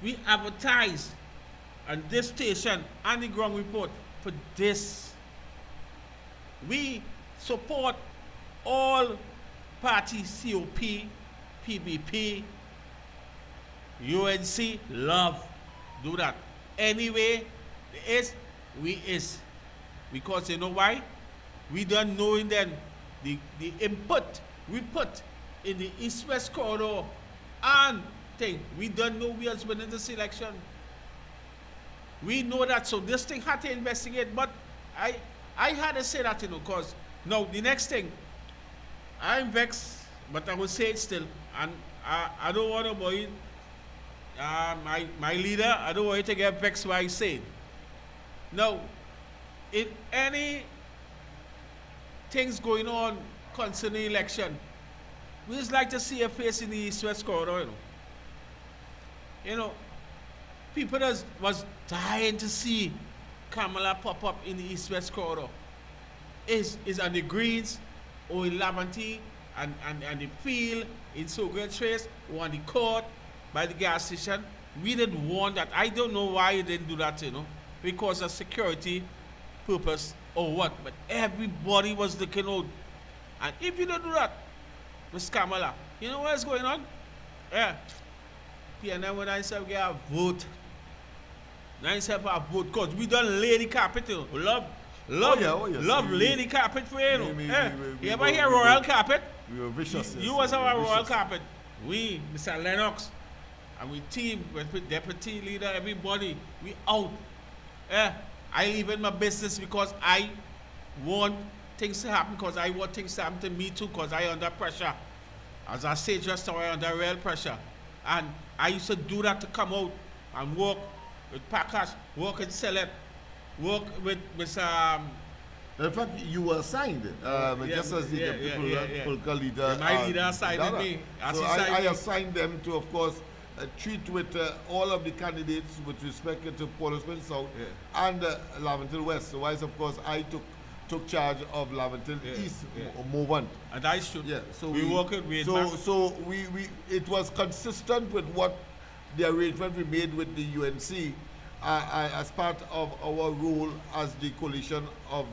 We advertise on this station and the ground report for this. We support all parties, COP, PBP, UNC, love, do that. Anyway, we is. Because you know why? We don't know in then the input we put in the East-West corridor and thing. We don't know we are winning this election. We know that, so this thing had to investigate, but I had to say that, because now the next thing, I'm vexed, but I will say it still, and I don't want to worry my leader, I don't want you to get vexed by I say it. Now, in any things going on concerning election. We just like to see a face in the East-West corridor, you know. People was dying to see Kamala pop up in the East-West corridor. Is on the greens or in Laventille and the field in Sogar Trace or on the court by the gas station. We didn't want that. I don't know why you didn't do that, you know, because of security purpose or what. But everybody was looking out. And if you don't do that, Miss Kamala, you know what's going on? Yeah. PNM when I said we get a vote. Now I said for a vote because we done lay the carpet, you know. Love lady carpet for you. You ever hear royal carpet? We were vicious. You was our royal carpet. We, Mr. Lennox, and we team with deputy leader, everybody, we out. I leave in my business because I want things to happen, because I want things to happen to me too, because I under pressure. As I say just now, I under real pressure. And I used to do that to come out and work with Packers, work and sell it. Work with in fact, you were assigned just as the political leader. My leader assigned me. So I assigned them to, of course, treat with all of the candidates with respect to Portland South and Laventille West. So, of course, I took charge of Laventille East movement. And I should. Yeah. So we worked with. So we it was consistent with what the arrangement we made with the UNC. As part of our role as the coalition of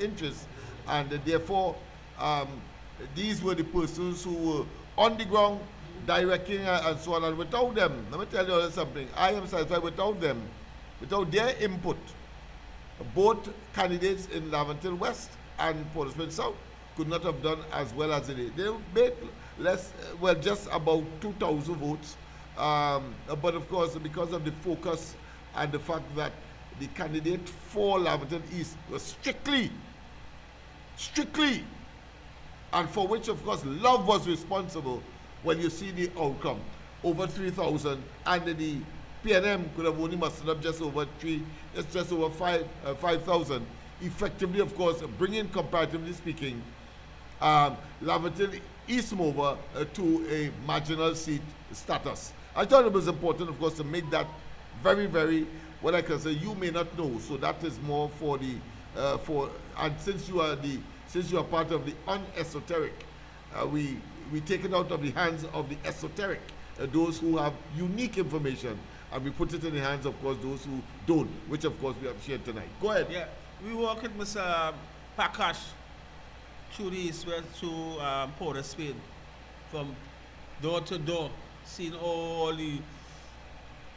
interest, and therefore these were the persons who were on the ground directing and so on. And without them, let me tell you something. I am satisfied without them, without their input, both candidates in Laventille West and Portland South could not have done as well as they did. They made just about 2,000 votes. But of course, because of the focus and the fact that the candidate for Laventille East was strictly, and for which, of course, Love was responsible. When you see the outcome, over 3,000, and the PNM could have only mustered up just over 5,000. Effectively, of course, bringing, comparatively speaking, Laventille East mover to a marginal seat status. I thought it was important, of course, to make that very, very, what I can say, you may not know. So that is more for the, and since you are part of the unesoteric, we take it out of the hands of the esoteric, those who have unique information, and we put it in the hands, of course, those who don't, which, of course, we have shared tonight. Go ahead. Yeah, we work with Mr. Pakash through the East West to Port of Spain, from door to door, seeing all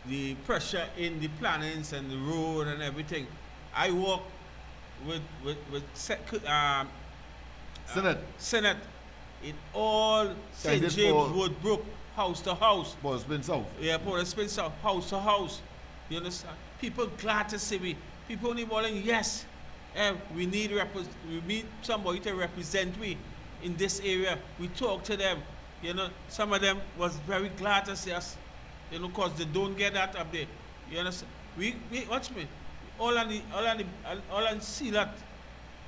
the pressure in the plannings and the road and everything. I work with Senate in all St. James Woodbrook, house to house. Port of Spain South. Yeah, Port of Spain South, house to house. You understand? People glad to see me. People only calling, yes, we need somebody to represent me in this area. We talk to them. You know, some of them was very glad to see us. You know, cause they don't get that up there. You understand? We watch me. All on see that.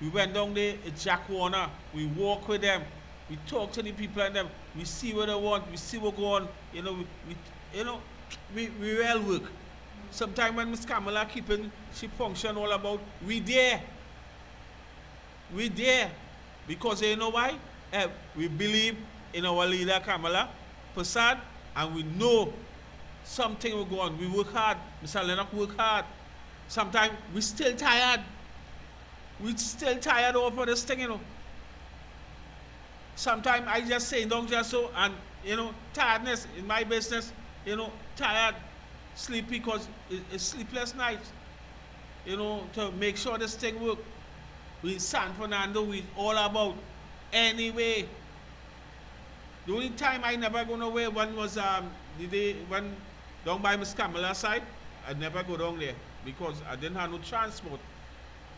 We went down there at Jack Warner. We walk with them. We talk to the people and them. We see what they want. We see what go on. You know, we real work. Sometimes when Miss Kamala keeping she function all about, we there. We there. Because you know why? We believe in our leader Kamala Prasad, and we know something will go on. We work hard. Mr. Lennox work hard. Sometimes we still tired. We still tired over this thing, you know. Sometimes I just say don't just so, and you know, tiredness in my business, you know, tired, sleepy because it's sleepless nights, you know, to make sure this thing work. We San Fernando, we all about anyway. The only time I never go nowhere one was the day when down by Miss Kamala's side, I never go down there because I didn't have no transport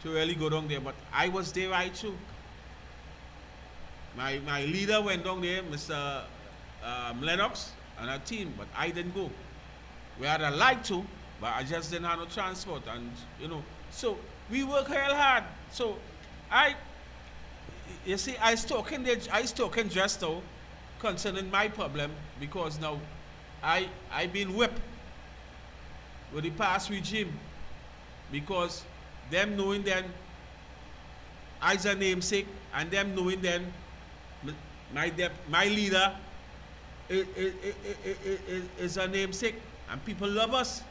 to really go down there, but I was there right too. My leader went down there, Mr. Lennox, and our team, but I didn't go. We had a like to, but I just didn't have no transport, and you know, so we work real hard. So You see, I talking just now concerning my problem because now I been whipped with the past regime because them knowing then I's a namesake and them knowing then my leader is a namesake and people love us.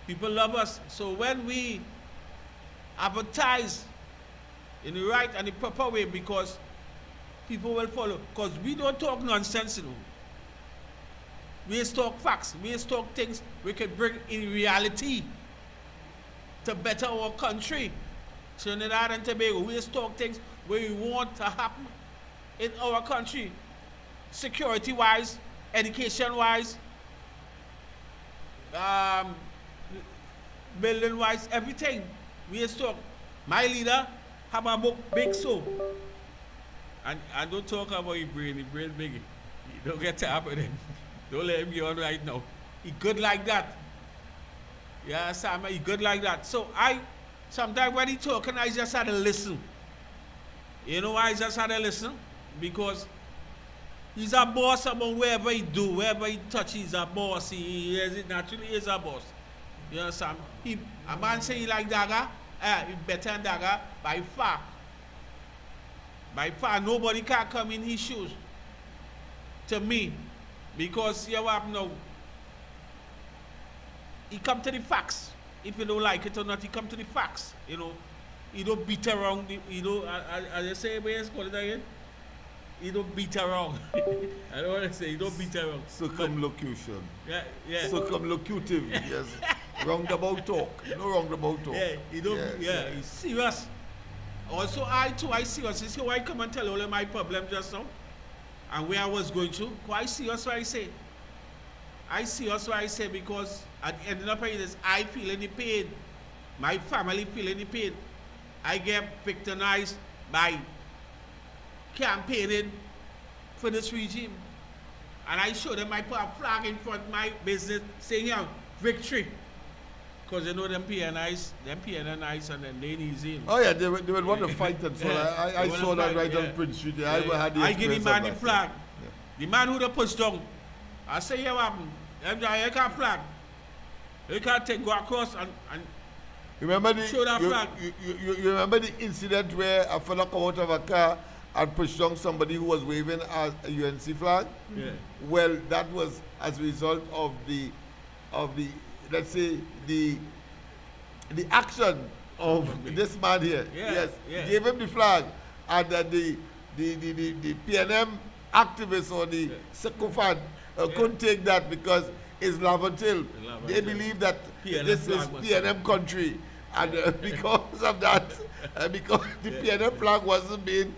People love us. So when we advertise in the right and the proper way, because people will follow. Because we don't talk nonsense, you know. We just talk facts. We just talk things we can bring in reality to better our country. Trinidad and Tobago, we just talk things where we want to happen in our country. Security-wise, education-wise, building-wise, everything. We just talk. My leader have a book big so. And I don't talk about your brain big. You don't get to happen him. Don't let him get on right now. He good like that. Yeah, Sam, he good like that. So sometimes when he talking, I just had to listen. You know why I just had to listen? Because he's a boss about wherever he do, wherever he touch, he's a boss. He naturally is a boss. You understand? A man say he like dagger, he better than dagger by far. By far, nobody can come in his shoes. To me, because you have now. He come to the facts. If you don't like it or not, he come to the facts. You know, he don't beat around. As I say, where's called it again? He don't beat around. I don't want to say he don't beat around. Circumlocution. Yeah. Circumlocutive. Yes. Roundabout talk. No roundabout talk. Yeah, he don't. Yeah, he's serious. Also, I serious. You see why I come and tell all of my problems just now, and where I was going to. I serious what I say. I serious what I say because at the end of the day, I feel any pain. My family feel any pain. I get victimized by campaigning for this regime. And I show them I put a flag in front of my business saying, yeah, victory. Because you know them PNIs and then they easy. Oh yeah, they would want to fight and so I saw that right on Prince Street. Yeah. I give the man the flag. Yeah. The man who they push down. I say, yeah, what happened? You can't flag. You can't go across and show that flag. You remember the incident where a fella come out of a car and pushed down somebody who was waving a UNC flag? Yeah. Well, that was as a result of the let's say the action of this man here. Yeah. Yes, gave him the flag, and the PNM activists or the sycophant couldn't take that because it's Lavantil. They believe that this is PNM country, and because of that, because the PNM flag wasn't being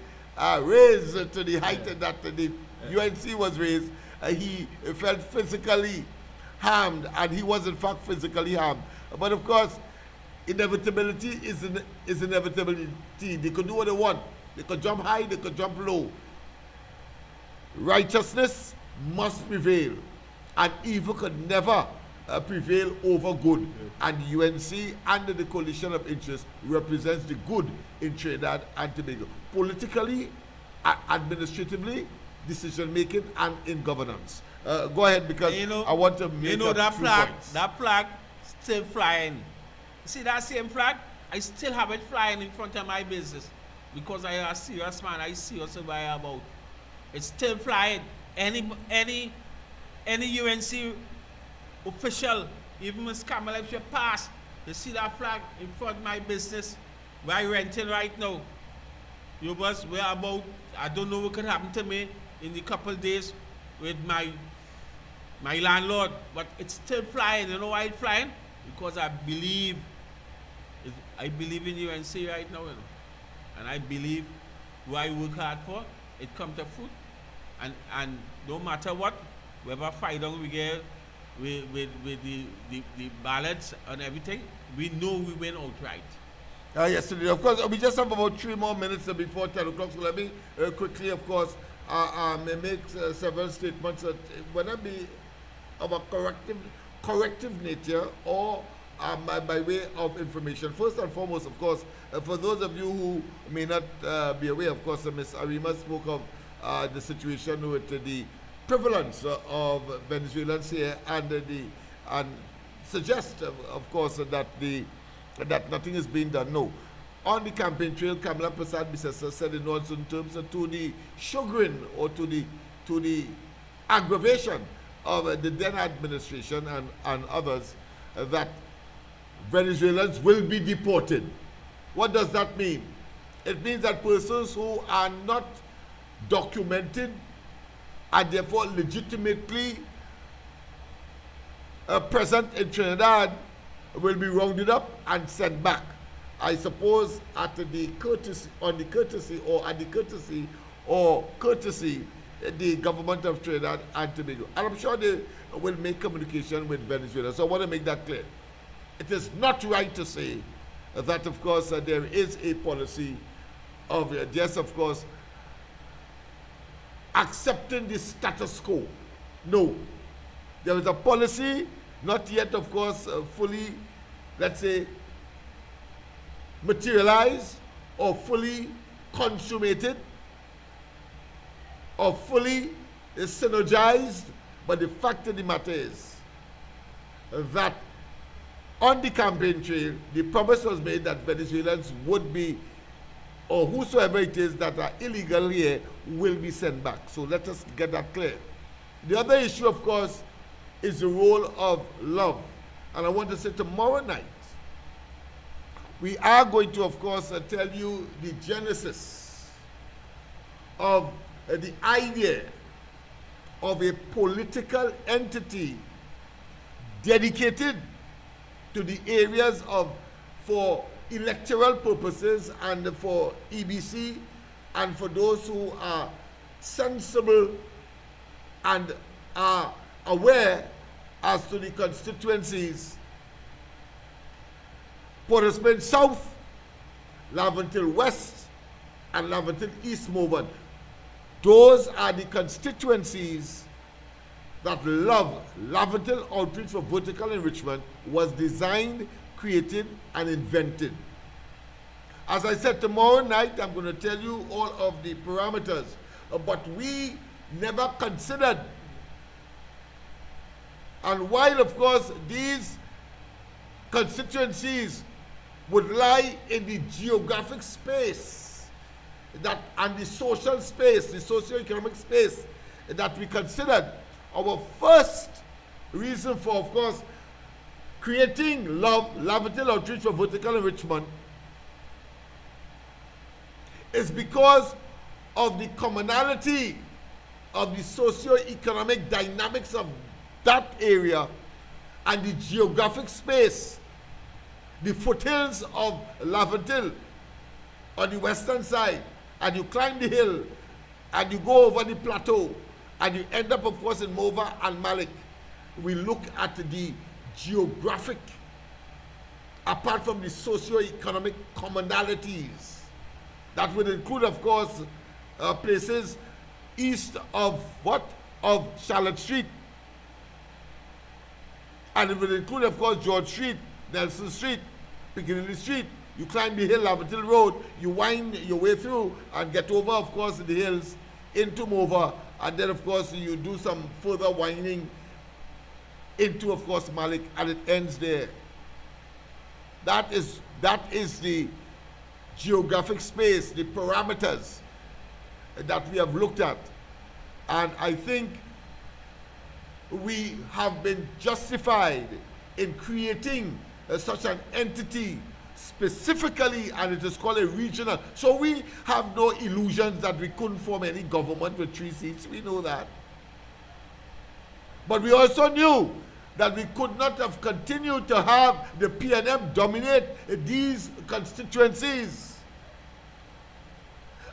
raised to the height that the UNC was raised, he felt physically harmed, and he was in fact physically harmed. But of course, inevitability is inevitability. They could do what they want. They could jump high, they could jump low. Righteousness must prevail, and evil could never prevail over good. And UNC under the coalition of interest represents the good in Trinidad and Tobago, politically, administratively, decision making, and in governance. Go ahead, because I want to make that flag. Points. That flag still flying. See that same flag? I still have it flying in front of my business because I am a serious man. I see what's about. It's still flying. Any UNC official, even Ms. Kamala, if you pass, you see that flag in front of my business where I renting right now. You was where about, I don't know what could happen to me in the couple of days with my landlord, but it's still flying. You know why it's flying? Because I believe in UNC right now, you know. And I believe what I work hard for, it come to fruit. And no matter what, whether fight on we get with the ballots and everything, we know we win outright. Yesterday, of course, we just have about 3 more minutes before 10 o'clock, so let me quickly, of course, make several statements that whether be of a corrective nature or by way of information. First and foremost, of course, for those of you who may not be aware, of course, Ms. Arima spoke of the situation with the prevalence of Venezuelans here, and suggest, of course, that nothing is being done. No. On the campaign trail, Kamala Prasad Bisesa said in no uncertain terms to the chagrin or to the aggravation of the then administration and others that Venezuelans will be deported. What does that mean? It means that persons who are not documented and therefore legitimately present in Trinidad will be rounded up and sent back. I suppose at the courtesy, the government of Trinidad and Tobago. And I'm sure they will make communication with Venezuela. So I want to make that clear. It is not right to say that, of course, there is a policy of, yes, of course, accepting the status quo. No. There is a policy, not yet, of course, fully, let's say, materialized or fully consummated or fully synergized, but the fact of the matter is that on the campaign trail, the promise was made that Venezuelans would be, or whosoever it is that are illegal here, will be sent back. So let us get that clear. The other issue, of course, is the role of love. And I want to say tomorrow night, we are going to, of course, tell you the genesis of the idea of a political entity dedicated to the areas of, for electoral purposes and for EBC and for those who are sensible and are aware as to the constituencies. Port of Spain South, Laventille West, and Laventille East movement. Those are the constituencies that Laventille Outreach for Vertical Enrichment was designed, created, and invented. As I said, tomorrow night I'm going to tell you all of the parameters, but we never considered, and while of course these constituencies would lie in the geographic space that and the social space, the socio-economic space that we considered, our first reason for, of course, creating Laventille Outreach for Vertical Enrichment is because of the commonality of the socio-economic dynamics of that area and the geographic space, the foothills of Laventille on the western side, and you climb the hill and you go over the plateau and you end up, of course, in Mova and Malik. We look at the geographic, apart from the socio-economic commonalities. That would include, of course, places east of what? Of Charlotte Street. And it would include, of course, George Street, Nelson Street, Piccadilly Street. You climb the hill, Laventille Road, you wind your way through and get over, of course, the hills into Mova, and then, of course, you do some further winding into, of course, Malik, and it ends there. That is the geographic space, the parameters that we have looked at. And I think we have been justified in creating such an entity specifically, and it is called a regional. So we have no illusions that we couldn't form any government with 3 seats. We know that. But we also knew that we could not have continued to have the PNM dominate these constituencies.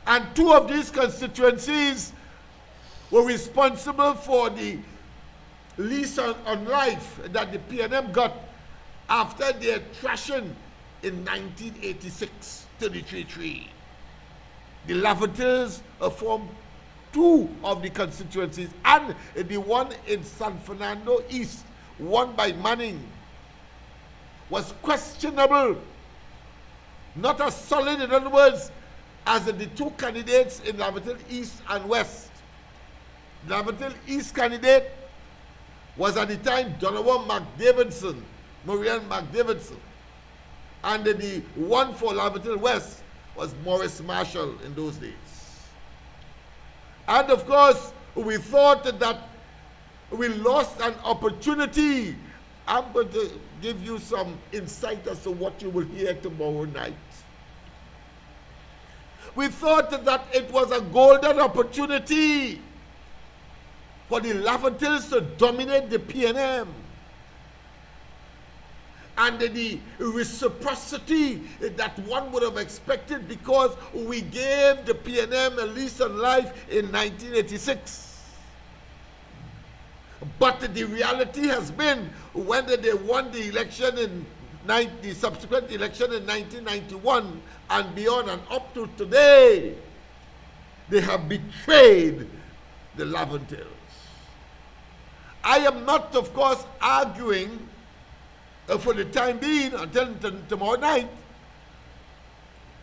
And 2 of these constituencies were responsible for the lease on life that the PNM got after their thrashing in 1986, 33-3. The Laventilles formed 2 of the constituencies, and the one in San Fernando East, won by Manning, was questionable. Not as solid, in other words, as the two candidates in Laventille East and West. Laventille East candidate was at the time Donovan McDavidson, Maurian McDavidson. And the one for Laventille West was Maurice Marshall in those days. And of course, we thought that we lost an opportunity. I'm going to give you some insight as to what you will hear tomorrow night. We thought that it was a golden opportunity for the Laventilles to dominate the PNM. And the reciprocity that one would have expected, because we gave the PNM a lease on life in 1986. But the reality has been, when they won the election in the subsequent election in 1991 and beyond and up to today, they have betrayed the Laventilles. I am not, of course, arguing for the time being until tomorrow night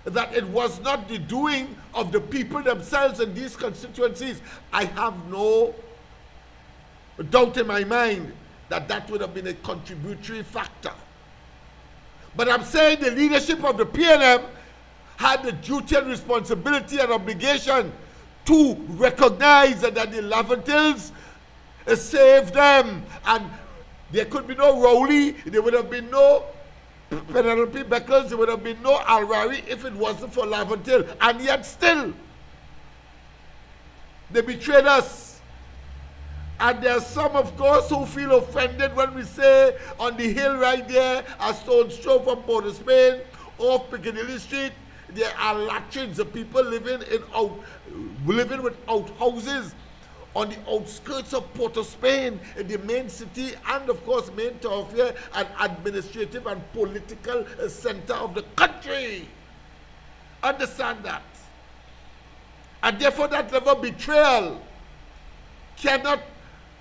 that it was not the doing of the people themselves in these constituencies. I have no doubt in my mind that that would have been a contributory factor. But I'm saying the leadership of the PNM had the duty and responsibility and obligation to recognize that the Laventilles saved them, and there could be no Rowley, there would have been no Penelope Beckles, there would have been no Alrari if it wasn't for Laventille. And yet still, they betrayed us. And there are some, of course, who feel offended when we say on the hill right there, a stone's throw from Port of Spain, off Piccadilly Street, there are latrines of people living with outhouses on the outskirts of Port of Spain, in the main city, and of course main thoroughfare and administrative and political center of the country. Understand that. And therefore that level of betrayal cannot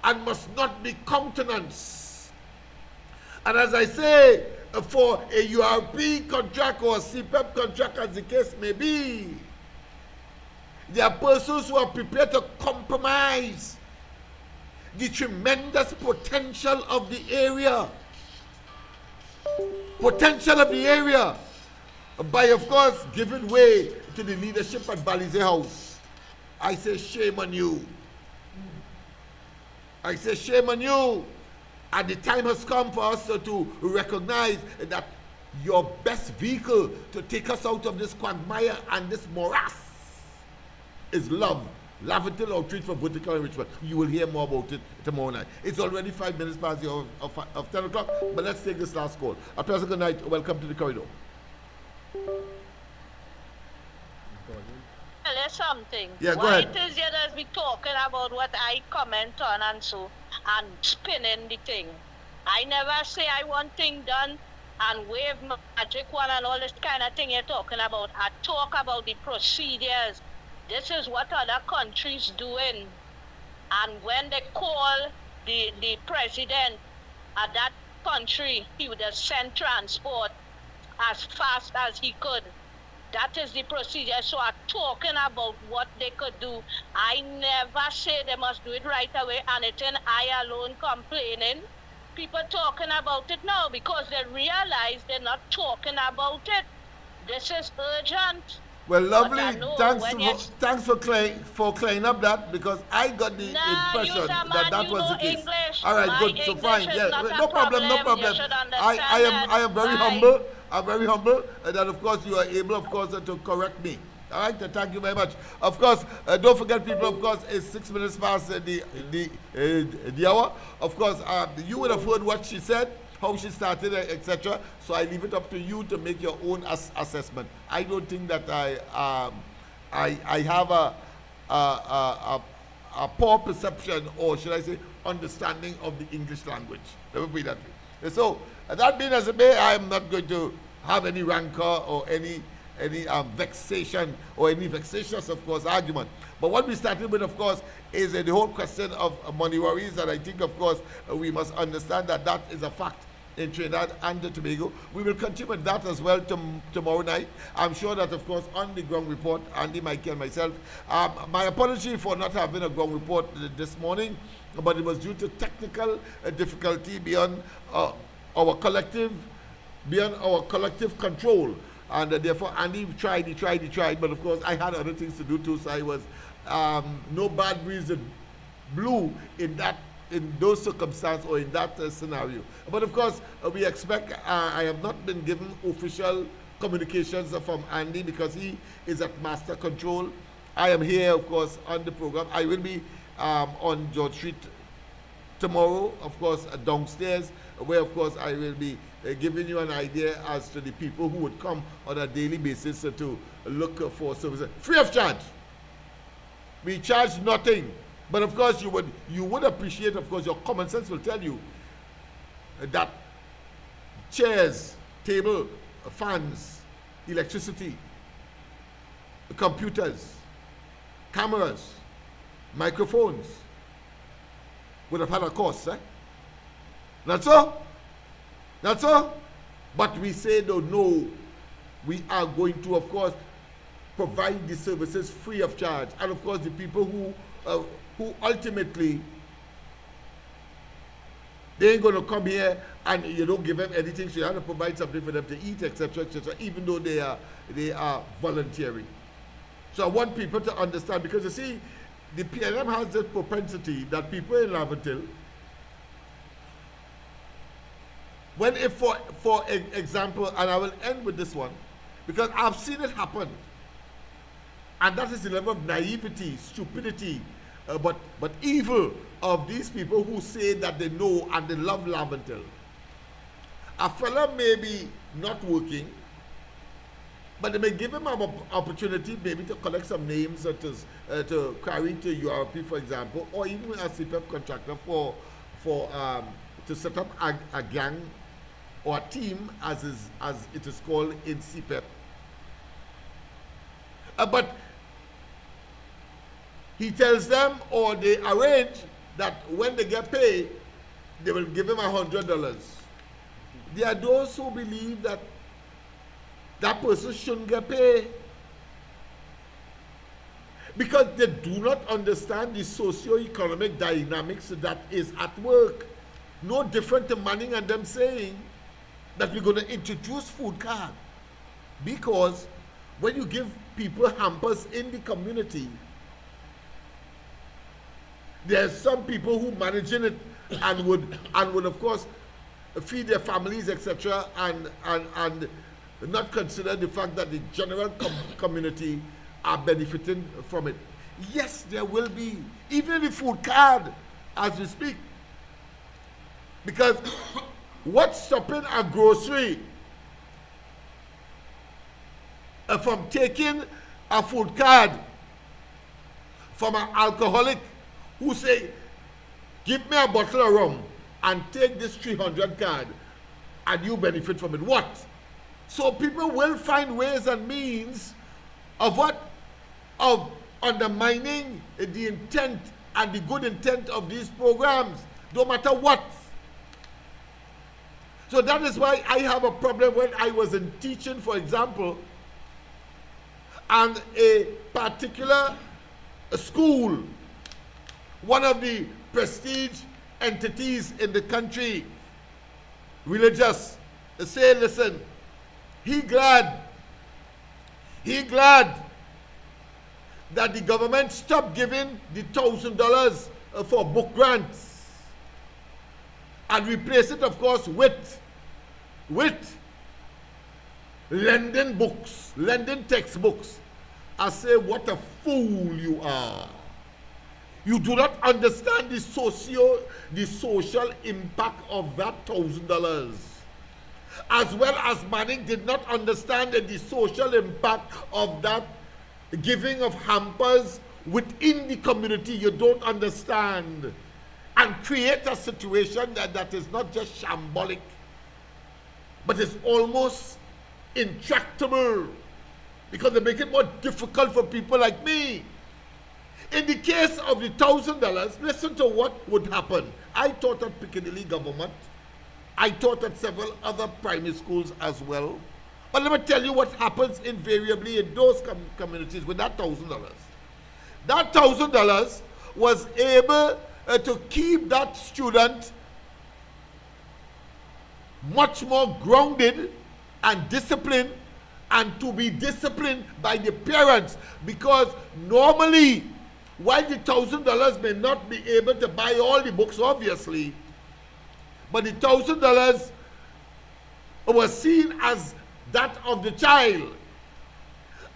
and must not be countenanced. And as I say, for a URP contract or a CPEP contract, as the case may be, there are persons who are prepared to compromise the tremendous potential of the area. By, of course, giving way to the leadership at Balize House. I say shame on you. I say shame on you. And the time has come for us to recognize that your best vehicle to take us out of this quagmire and this morass is love. Laventille outreach for vertical enrichment. You will hear more about it tomorrow night. It's already 5 minutes past the hour of 10 o'clock, but let's take this last call. A pleasant good night. Welcome to the corridor. Tell you something. Yeah, go Why ahead. it is you just be talking about what I comment on and so, and spinning the thing. I never say I want thing done and wave magic wand and all this kind of thing you're talking about. I talk about the procedures. This is what other countries doing. And when they call the president of that country, he would have sent transport as fast as he could. That is the procedure. So I'm talking about what they could do. I never say they must do it right away, and it ain't I alone complaining. People talking about it now because they realize they're not talking about it. This is urgent. Well, lovely. Thanks for clearing up that, because I got the impression that was the case. English. All right, My good. So fine. English is Yeah, not no a problem. You should I am very humble. I'm very humble that, of course, you are able, of course, to correct me. All right, thank you very much. Of course, don't forget, people, of course, it's 6 minutes past the hour. Of course, you would have heard what she said, how she started, etc. So I leave it up to you to make your own assessment. I don't think that I have a poor perception, or should I say, understanding of the English language. Let me put it that way. So, that being as it may, I am not going to have any rancor or any vexation or any vexatious, of course, argument. But what we started with, of course, is the whole question of money worries, and I think, of course, we must understand that that is a fact in Trinidad and Tobago. We will continue with that as well tomorrow night. I'm sure that, of course, on the ground report, Andy, Mikey, and myself, my apology for not having a ground report this morning, but it was due to technical difficulty beyond our collective control. And therefore, Andy tried, but of course, I had other things to do too, so I was no bad breeze blew in those circumstances or in that scenario. But of course, we expect, I have not been given official communications from Andy because he is at master control. I am here, of course, on the program. I will be on George Street tomorrow, of course, downstairs, where, of course, I will be giving you an idea as to the people who would come on a daily basis to look for services. Free of charge. We charge nothing. But of course, you would appreciate, of course, your common sense will tell you that chairs, table, fans, electricity, computers, cameras, microphones would have had a cost, eh? Not so? Not so? But we say, no, we are going to, of course, provide the services free of charge. And of course, the people who ultimately, they ain't going to come here and you don't give them anything, so you have to provide something for them to eat, etc., even though they are volunteering. So I want people to understand, because you see, the PNM has this propensity that people in Laventille, when if for example, and I will end with this one, because I've seen it happen, and that is the level of naivety, stupidity, but evil of these people who say that they know and they love Laventille. A fella may be not working, but they may give him an opportunity maybe to collect some names or to carry to URP, for example, or even a CPEP contractor to set up a gang or a team, as it is called in CPEP. But he tells them, or they arrange that when they get paid, they will give him $100. There are those who believe that that person shouldn't get paid because they do not understand the socio-economic dynamics that is at work. No different to Manning and them saying that we're going to introduce food card, because when you give people hampers in the community, there's some people who managing it and would of course feed their families, etc., and not consider the fact that the general community are benefiting from it. Yes, there will be, even in the food card as we speak, because what's stopping a grocery from taking a food card from an alcoholic who say, give me a bottle of rum and take this 300 card and you benefit from it? What? So people will find ways and means of what? Of undermining the intent and the good intent of these programs, no matter what. So that is why I have a problem when I was in teaching, for example, and a particular school, one of the prestige entities in the country, religious, say, listen, he glad that the government stopped giving the $1,000 for book grants and replace it, of course, with lending books, lending textbooks. I say, what a fool you are. You do not understand the social impact of that $1,000. As well as Manning did not understand the social impact of that giving of hampers within the community. You don't understand. And create a situation that is not just shambolic, but is almost intractable, because they make it more difficult for people like me. In the case of the $1,000, listen to what would happen. I taught at Piccadilly Government, I taught at several other primary schools as well. But let me tell you what happens invariably in those communities with that $1,000. That $1,000 was able to keep that student much more grounded and disciplined, and to be disciplined by the parents, because normally, while the $1,000 may not be able to buy all the books, obviously, but the $1,000 was seen as that of the child,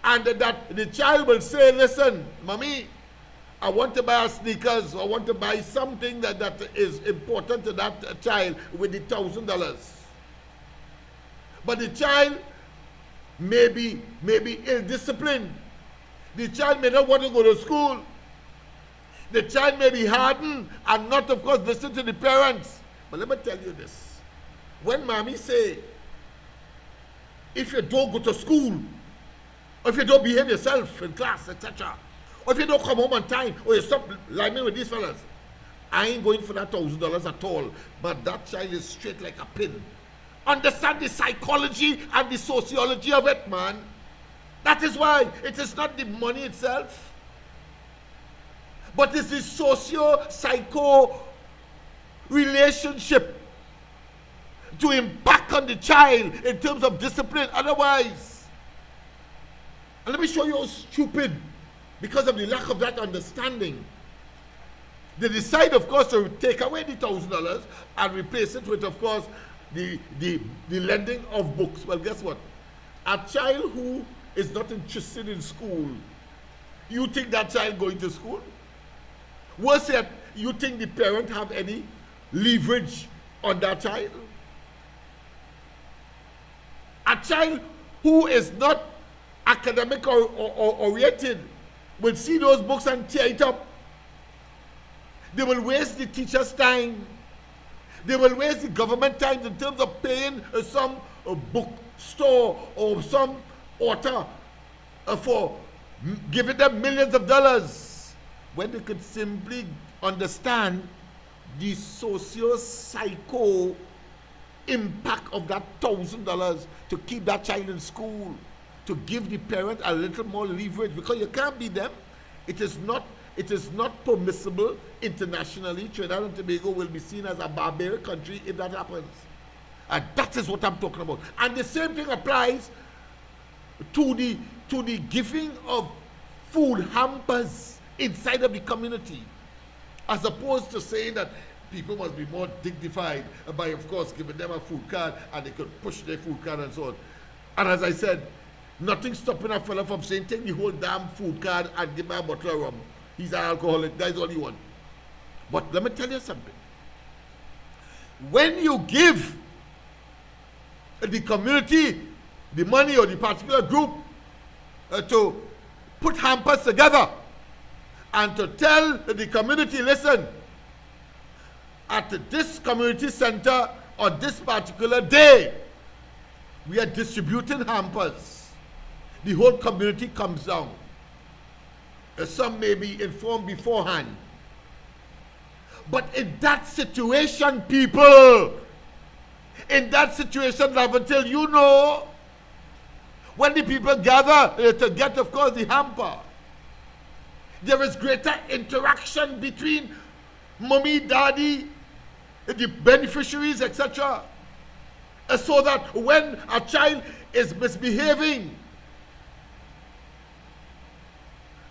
and that the child will say, listen, mommy, I want to buy sneakers, I want to buy something that is important to that child with the $1,000. But the child may be ill-disciplined. The child may not want to go to school. The child may be hardened and not, of course, listen to the parents. But let me tell you this. When mommy say, if you don't go to school, or if you don't behave yourself in class, etc., or if you don't come home on time, or you stop lying with these fellas, I ain't going for that $1,000 at all. But that child is straight like a pin. Understand the psychology and the sociology of it, man. That is why it is not the money itself, but it's the socio-psycho relationship to impact on the child in terms of discipline. Otherwise, and let me show you how stupid, because of the lack of that understanding, they decide, of course, to take away the $1,000 and replace it with, of course, the lending of books. Well, guess what? A child who is not interested in school, you think that child going to school? Worse yet, you think the parent have any leverage on that child? A child who is not academic or oriented will see those books and tear it up. They will waste the teacher's time. They will waste the government time in terms of paying some bookstore or some author for giving them millions of dollars, when they could simply understand the socio-psycho impact of that $1,000 to keep that child in school, to give the parent a little more leverage, because you can't be them. It is not permissible internationally. Trinidad and Tobago will be seen as a barbaric country if that happens. And that is what I'm talking about. And the same thing applies to the giving of food hampers inside of the community, as opposed to saying that people must be more dignified by, of course, giving them a food card and they could push their food card and so on. And as I said, nothing stopping a fella from saying, take the whole damn food card and give me a bottle of rum. He's an alcoholic, that's all he wants. But let me tell you something. When you give the community the money, or the particular group, to put hampers together and to tell the community, listen, at this community center on this particular day, we are distributing hampers. The whole community comes down. Some may be informed beforehand. But in that situation, people, in that situation, until you know, when the people gather to get, of course, the hamper, there is greater interaction between mommy, daddy, the beneficiaries, etc. So that when a child is misbehaving,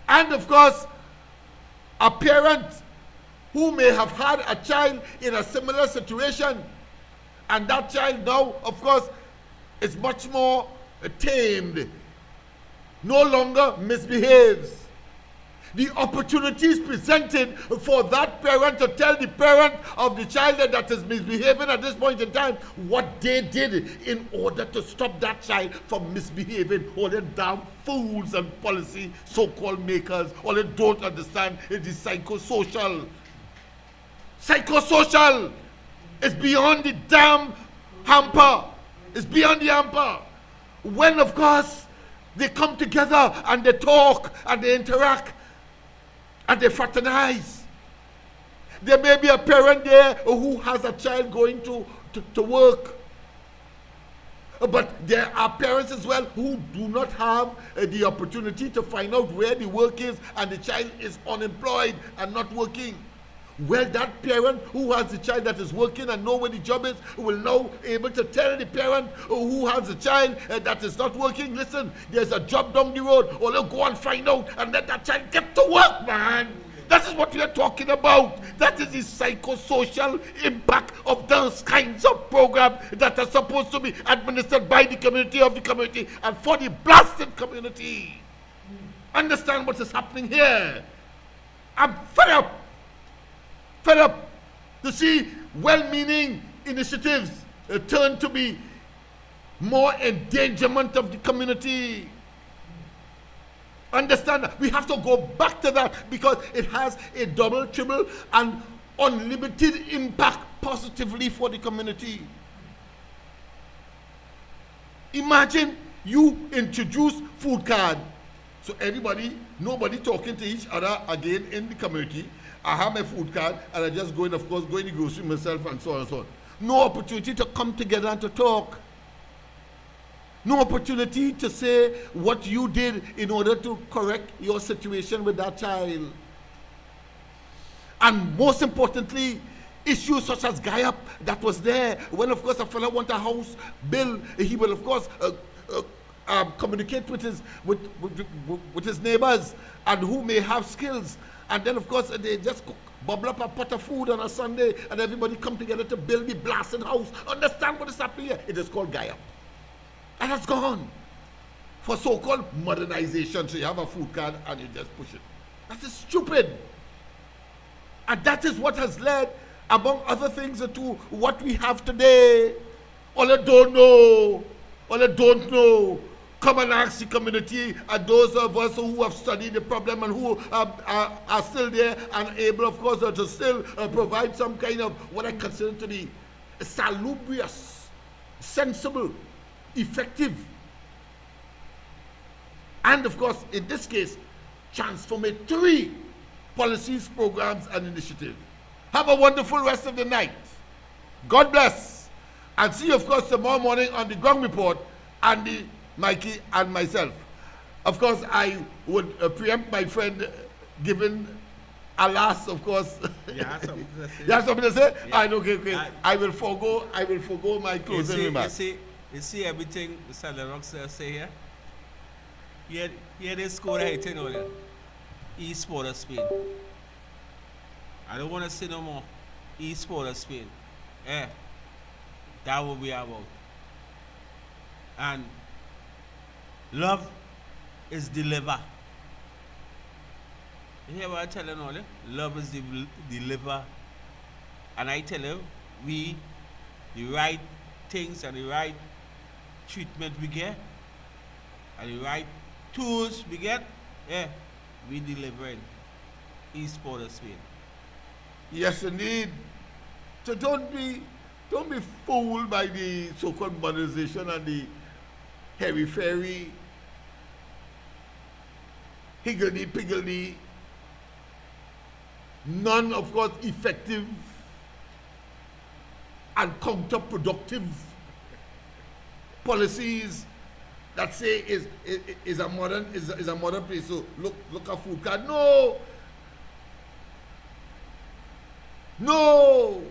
and of course, a parent who may have had a child in a similar situation, and that child now, of course, is much more tamed, no longer misbehaves. The opportunities presented for that parent to tell the parent of the child that is misbehaving at this point in time what they did in order to stop that child from misbehaving. All the damn fools and policy so-called makers, all they don't understand is the psychosocial. Psychosocial is beyond the damn hamper. It's beyond the hamper. When, of course, they come together and they talk and they interact and they fraternize. There may be a parent there who has a child going to to work. But there are parents as well who do not have the opportunity to find out where the work is, and the child is unemployed and not working. Well, that parent who has the child that is working and know where the job is will now able to tell the parent who has a child that is not working, listen, there's a job down the road, or go and find out and let that child get to work, man. That is what we are talking about. That is the psychosocial impact of those kinds of programs that are supposed to be administered by the community, of the community, and for the blasted community. Understand what is happening here. I'm fed up to see well-meaning initiatives turn to be more endangerment of the community. Understand that we have to go back to that, because it has a double, triple, and unlimited impact positively for the community. Imagine you introduce food card, so nobody talking to each other again in the community. I have my food card and I just go in, of course, go in the grocery myself and so on and so on. No opportunity to come together and to talk. No opportunity to say what you did in order to correct your situation with that child. And most importantly, issues such as GAIAP that was there. When, of course, a fellow wants a house bill, he will, of course, communicate with his neighbors and who may have skills. And then, of course, they just bubble up a pot of food on a Sunday and everybody come together to build the blasted house. Understand what is happening here? It is called GAIAP. And that's gone for so-called modernization. So you have a food card and you just push it. That is stupid. And that is what has led, among other things, to what we have today. All I don't know. Come and ask the community and those of us who have studied the problem and who are still there and able, of course, to still provide some kind of what I consider to be salubrious, sensible, effective, and of course, in this case, transformatory policies, programs, and initiatives. Have a wonderful rest of the night. God bless. And see you, of course, tomorrow morning on the Ground Report, Andy, Mikey, and myself. Of course, I would preempt my friend, given a last, of course. You have something to say? You have something to say? Yeah. Okay. I will forgo my closing remarks. You see everything Mr. Lennox say here? Here they score everything on it. East-Port of Spain. I don't want to say no more. East-Port of Spain. That will be about. And love is deliver. You hear what I tell you now? Love is deliver. And I tell you, the right things and the right treatment we get, and the right tools we get, we deliver in East-Port of Spain. Yes, indeed. So don't be fooled by the so-called modernization and the hairy-fairy, higgledy-piggledy, none, of course, effective and counterproductive policies that say is a modern place. So look at food card. No,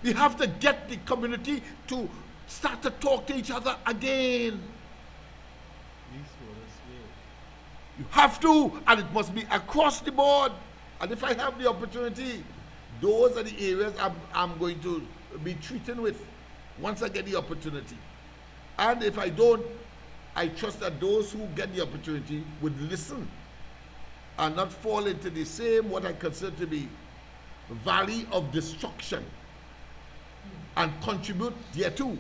we have to get the community to start to talk to each other again. You have to, and it must be across the board. And if I have the opportunity, those are the areas I'm going to be treating with once I get the opportunity. And if I don't, I trust that those who get the opportunity would listen and not fall into the same, what I consider to be, valley of destruction and contribute thereto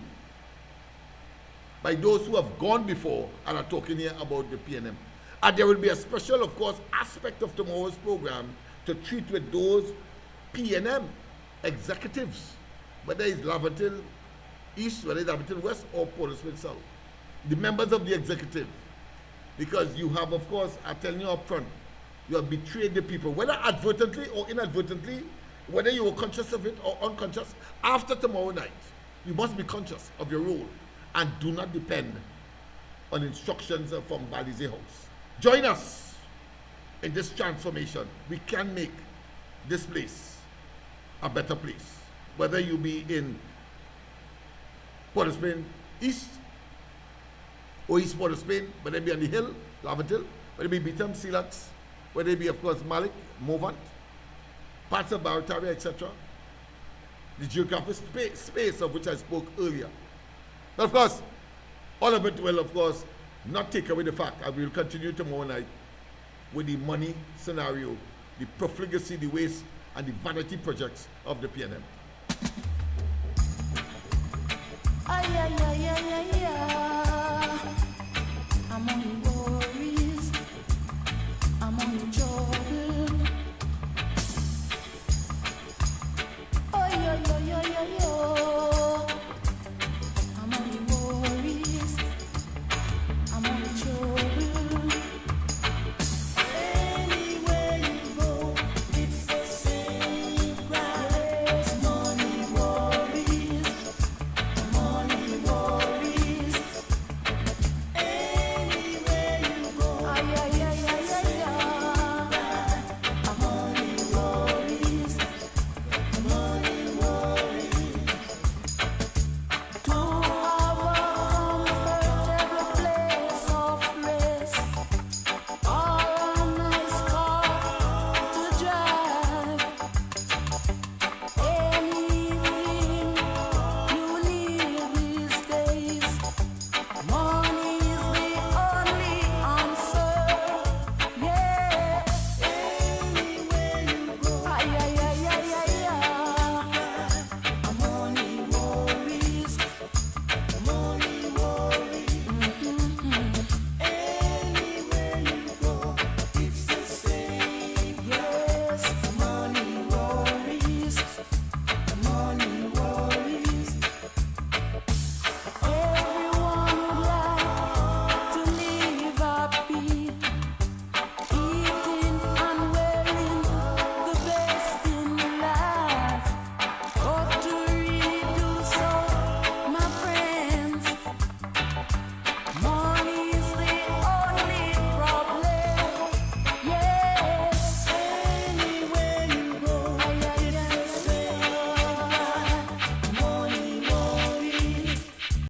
by those who have gone before and are talking here about the PNM. And there will be a special, of course, aspect of tomorrow's program to treat with those PNM executives, whether it's Laventille East, whether it's Laventille West, or Port of Spain South. The members of the executive, because you have, of course, I'm telling you up front, you have betrayed the people, whether advertently or inadvertently, whether you were conscious of it or unconscious. After tomorrow night, You must be conscious of your role and do not depend on instructions from Balize House. Join us in this transformation. We can make this place a better place. Whether you be in Port of Spain East or East Port of Spain, whether it be on the hill, Lavatil, whether it be Beetham, Silax, whether it be, of course, Malik, Movant, parts of Barataria, etc. The geographic space of which I spoke earlier. But of course, all of it will, of course, not take away the fact, and we will continue tomorrow night with the money scenario, the profligacy, the waste, and the vanity projects of the PNM. Ay, ay, ay, ay, ay,